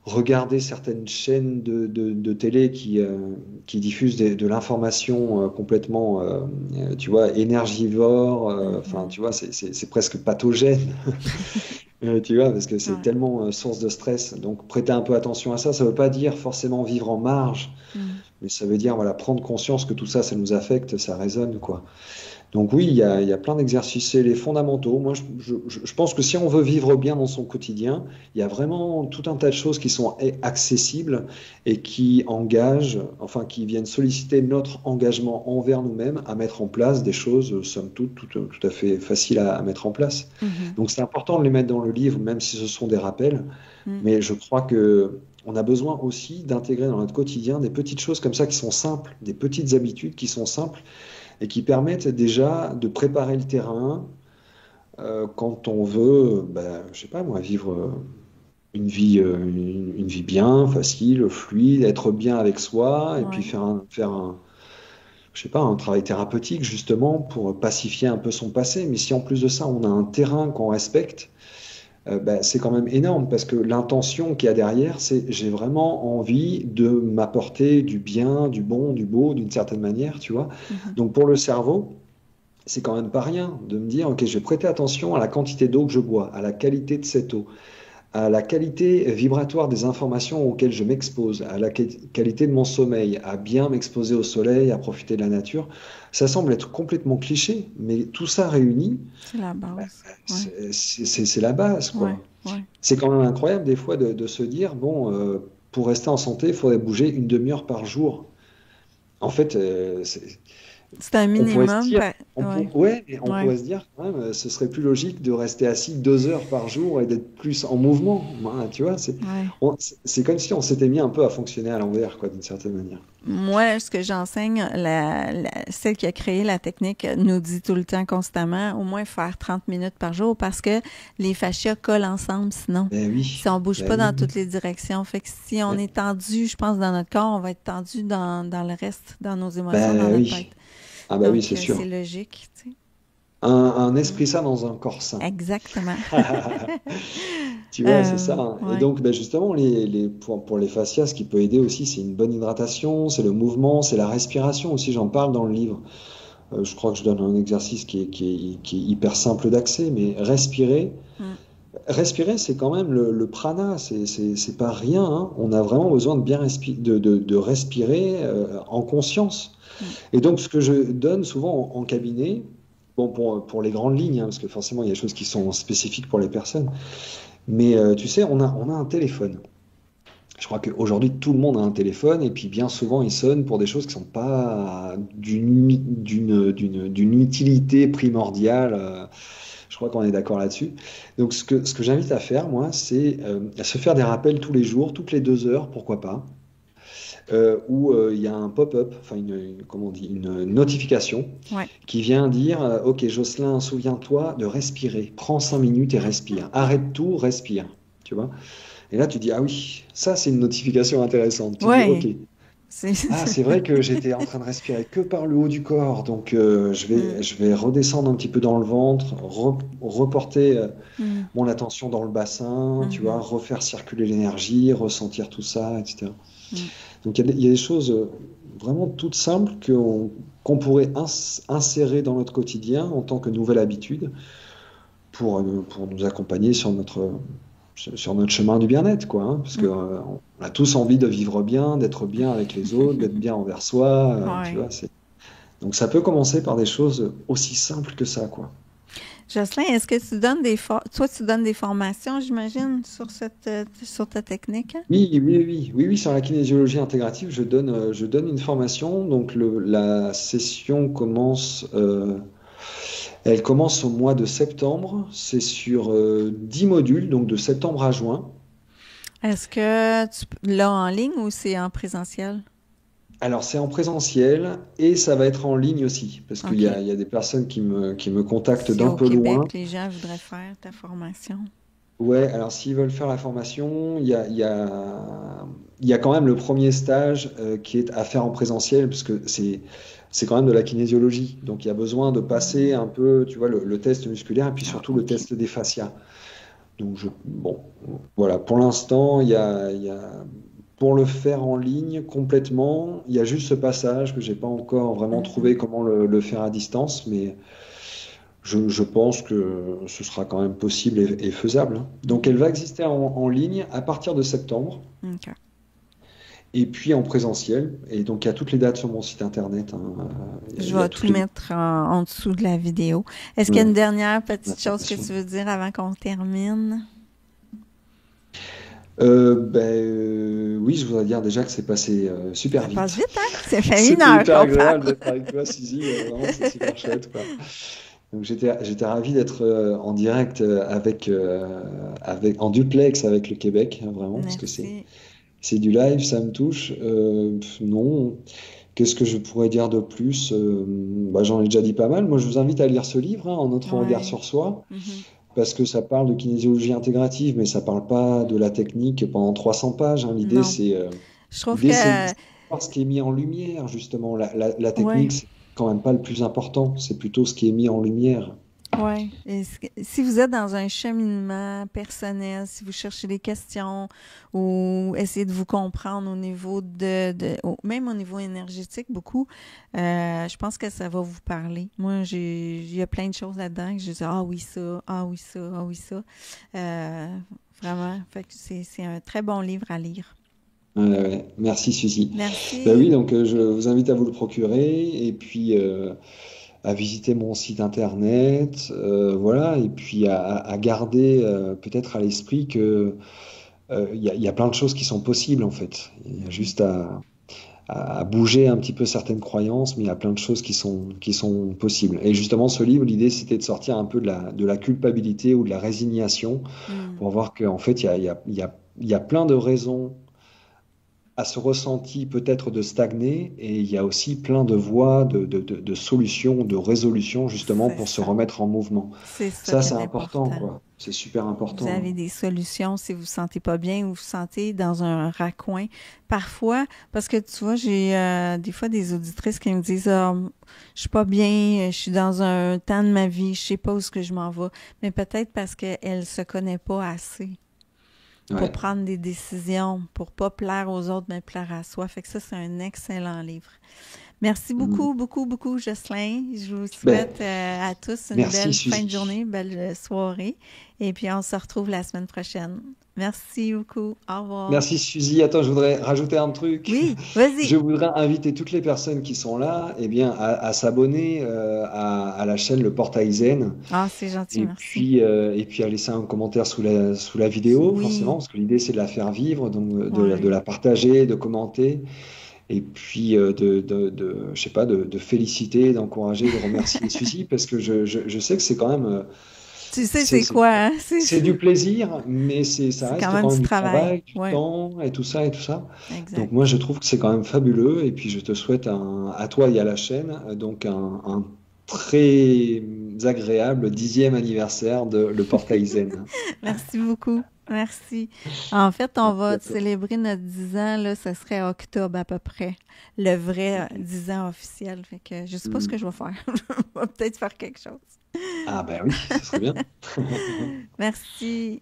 regarder certaines chaînes de télé qui diffusent de l'information complètement, tu vois, énergivore, enfin, Mhm. tu vois, c'est presque pathogène, tu vois, parce que c'est Ouais. tellement source de stress. Donc, prêter un peu attention à ça, ça veut pas dire forcément vivre en marge, Mm. mais ça veut dire, voilà, prendre conscience que tout ça, ça nous affecte, ça résonne, quoi. Donc oui, il y a plein d'exercices, c'est les fondamentaux. Moi, je pense que si on veut vivre bien dans son quotidien, il y a vraiment tout un tas de choses qui sont accessibles et qui engagent, enfin, qui viennent solliciter notre engagement envers nous-mêmes à mettre en place des choses, somme toute, tout à fait faciles à mettre en place. Mhm. Donc c'est important de les mettre dans le livre, même si ce sont des rappels. Mm. Mais je crois que on a besoin aussi d'intégrer dans notre quotidien des petites choses comme ça qui sont simples, des petites habitudes qui sont simples et qui permettent déjà de préparer le terrain quand on veut, je sais pas moi, vivre une vie bien, facile, fluide, être bien avec soi, et puis Ouais. je sais pas, un travail thérapeutique justement pour pacifier un peu son passé. Mais si en plus de ça, on a un terrain qu'on respecte, c'est quand même énorme parce que l'intention qu'il y a derrière, c'est j'ai vraiment envie de m'apporter du bien, du bon, du beau, d'une certaine manière, tu vois. Mhm. Donc pour le cerveau, c'est quand même pas rien de me dire, ok, je vais prêter attention à la quantité d'eau que je bois, à la qualité de cette eau, à la qualité vibratoire des informations auxquelles je m'expose, à la qualité de mon sommeil, à bien m'exposer au soleil, à profiter de la nature. Ça semble être complètement cliché, mais tout ça réuni, C'est la bah, base. Ouais. c'est la base, Ouais. quoi. Ouais. C'est quand même incroyable des fois de se dire, bon, pour rester en santé, il faudrait bouger une demi-heure par jour. En fait, C'est un on pourrait se minimum. dire, Ouais. ouais, mais on Ouais. pourrait se dire quand même, ce serait plus logique de rester assis 2 heures par jour et d'être plus en mouvement. Hein, tu vois, Ouais. c'est comme si on s'était mis un peu à fonctionner à l'envers, quoi, d'une certaine manière. Moi, ce que j'enseigne, celle qui a créé la technique nous dit tout le temps, constamment, au moins faire 30 minutes par jour parce que les fascias collent ensemble sinon. Ben Si oui, on bouge pas ben dans oui. toutes les directions. Fait que si on Ouais. est tendu, je pense, dans notre corps, on va être tendu dans le reste, dans nos émotions, dans Ben notre oui. tête. Ah ben oui, Donc, c'est c'est sûr. logique, tu sais. Un Mm. esprit sain dans un corps sain. Exactement. Tu vois, c'est ça. Hein. Et Ouais. donc, ben justement, pour les fascias, ce qui peut aider aussi, c'est une bonne hydratation, c'est le mouvement, c'est la respiration aussi. J'en parle dans le livre. Je crois que je donne un exercice qui est hyper simple d'accès, mais Mm. respirer, c'est quand même le prana, c'est pas rien. Hein. On a vraiment besoin de bien de respirer en conscience. Mm. Et donc, ce que je donne souvent en cabinet, bon, pour les grandes lignes, hein, parce que forcément, il y a des choses qui sont spécifiques pour les personnes, mais tu sais, on a un téléphone. Je crois qu'aujourd'hui, tout le monde a un téléphone, et puis bien souvent, il sonne pour des choses qui ne sont pas d'une utilité primordiale. Je crois qu'on est d'accord là-dessus. Donc, ce que j'invite à faire, moi, c'est à se faire des rappels tous les jours, toutes les 2 heures, pourquoi pas, où il y a un pop-up, enfin, comment on dit, une notification Ouais. qui vient dire ok, Jocelyn, souviens-toi de respirer. Prends 5 minutes et respire. Arrête tout, respire. Tu vois? Et là, tu dis ah oui, ça, c'est une notification intéressante. Tu dis ok. Ouais. C'est... Ah, c'est vrai que j'étais en train de respirer que par le haut du corps, donc je Mm. vais, je vais redescendre un petit peu dans le ventre, reporter Mm. mon attention dans le bassin, tu vois, Mhm. refaire circuler l'énergie, ressentir tout ça, etc. Mm. Donc il y a des choses vraiment toutes simples qu'on pourrait insérer dans notre quotidien en tant que nouvelle habitude pour nous accompagner sur notre chemin du bien-être, quoi. Hein, parce que, Mm. on a tous envie de vivre bien, d'être bien avec les autres, d'être bien envers soi, tu Ouais. vois. Donc ça peut commencer par des choses aussi simples que ça, quoi. Jocelyn, est-ce que tu donnes toi, tu donnes des formations, j'imagine, sur ta technique? Hein? Oui, oui, oui, oui, oui, sur la kinésiologie intégrative, je donne une formation. Donc la session elle commence au mois de septembre. C'est sur 10 modules, donc de septembre à juin. Est-ce que tu l'as en ligne ou c'est en présentiel? Alors, c'est en présentiel et ça va être en ligne aussi, parce qu'il y OK. a, il y a des personnes qui me contactent Si d'un au peu loin. Québec, les gens voudraient faire ta formation. Ouais, alors s'ils veulent faire la formation, il y a quand même le premier stage qui est à faire en présentiel, parce que c'est quand même de la kinésiologie. Donc, il y a besoin de passer Mhm. un peu, tu vois, le test musculaire et puis Ah, surtout le OK. test des fascias. Donc, bon, voilà, pour l'instant, pour le faire en ligne complètement, il y a juste ce passage que j'ai pas encore vraiment Mhm. trouvé comment le faire à distance, mais je pense que ce sera quand même possible et faisable. Hein. Donc, elle Mhm. va exister en ligne à partir de septembre OK. et puis en présentiel. Et donc, il y a toutes les dates sur mon site internet. Hein. Il Je y a vais tout toutes les mettre en dessous de la vidéo. Est-ce qu'il y a ouais, une dernière petite chose que informations. tu veux dire avant qu'on termine? Oui, je voudrais dire déjà que c'est passé super Ça passe vite. vite, hein? Ça fait une C'était heure hyper qu'on agréable parle. d'être avec toi, Suzy. Vraiment, c'est super chouette, quoi. Donc j'étais ravi d'être en direct en duplex avec le Québec, hein, vraiment, parce que c'est Merci. c'est du live, ça me touche. Non. Qu'est-ce que je pourrais dire de plus? Bah, j'en ai déjà dit pas mal. Moi, je vous invite à lire ce livre, hein, En notre regard Ouais. sur soi, Mhm. parce que ça parle de kinésiologie intégrative, mais ça parle pas de la technique pendant 300 pages, hein. Non. Je trouve L'idée, c'est que de voir ce qui est mis en lumière, justement. La ouais. technique, c'est quand même pas le plus important, c'est plutôt ce qui est mis en lumière. Oui. Et si vous êtes dans un cheminement personnel, si vous cherchez des questions ou essayez de vous comprendre au niveau même au niveau énergétique, beaucoup, je pense que ça va vous parler. Moi, il y a plein de choses là-dedans que je dis, ah oui, ça, ah oui, ça, ah oui, ça. Euh, Vraiment. Fait que c'est un très bon livre à lire. Ouais, ouais. Merci, Suzy. Ben oui, Merci. donc je vous invite à vous le procurer et puis à visiter mon site internet, voilà, et puis à garder peut-être à l'esprit que il y a plein de choses qui sont possibles en fait. Il y a juste à bouger un petit peu certaines croyances, mais il y a plein de choses qui sont possibles. Et justement, ce livre, l'idée, c'était de sortir un peu de la culpabilité ou de la résignation Hmm. pour voir qu'en fait, il y a plein de raisons à ce ressenti peut-être de stagner et il y a aussi plein de voies, de solutions, de résolutions justement C'est pour se ça. remettre en mouvement. C'est ça Ça, qui c'est est important, important. quoi. C'est super Vous important, avez hein. des solutions si vous vous sentez pas bien ou vous vous sentez dans un raccoin. Parfois, parce que tu vois, j'ai des fois des auditrices qui me disent ah, je suis pas bien, je suis dans un temps de ma vie, je sais pas où est-ce que je m'en vais. Mais peut-être parce qu'elle se connaît pas assez pour Ouais. prendre des décisions, pour pas plaire aux autres, mais plaire à soi. Fait que ça, c'est un excellent livre. Merci Mm. beaucoup, beaucoup, beaucoup, Jocelyn. Je vous Ben, souhaite à tous une merci, belle fin de Suzy. journée, une belle soirée. Et puis, on se retrouve la semaine prochaine. Merci beaucoup. Au revoir. Merci, Suzy. Attends, je voudrais rajouter un truc. Oui, Je vas-y. voudrais inviter toutes les personnes qui sont là, eh bien, à s'abonner à la chaîne Le Portail Zen. Ah, c'est gentil, merci. Et puis à laisser un commentaire sous la vidéo, forcément, Oui, parce que l'idée c'est de la faire vivre, donc de ouais. la partager, de commenter, et puis je sais pas, de féliciter, d'encourager, de remercier Suzy, parce que je sais que c'est quand même, Tu sais, c'est, c'est c'est, quoi, hein? c'est du plaisir, mais ça C'est quand reste même quand du même du travail. travail, du Ouais, temps, et tout ça, et tout ça. Donc moi exact. je trouve que c'est quand même fabuleux, et puis je te souhaite à toi et à la chaîne, donc un très agréable 10e anniversaire de Le Portail Zen. Merci beaucoup. Merci. En fait, on Merci va à toi. célébrer notre 10 ans, là, ce serait octobre à peu près. Le vrai 10 ans officiel. Fait que je sais pas ce que Hmm. je vais faire. Je vais peut-être faire quelque chose. Ah ben oui, ce serait bien. Merci.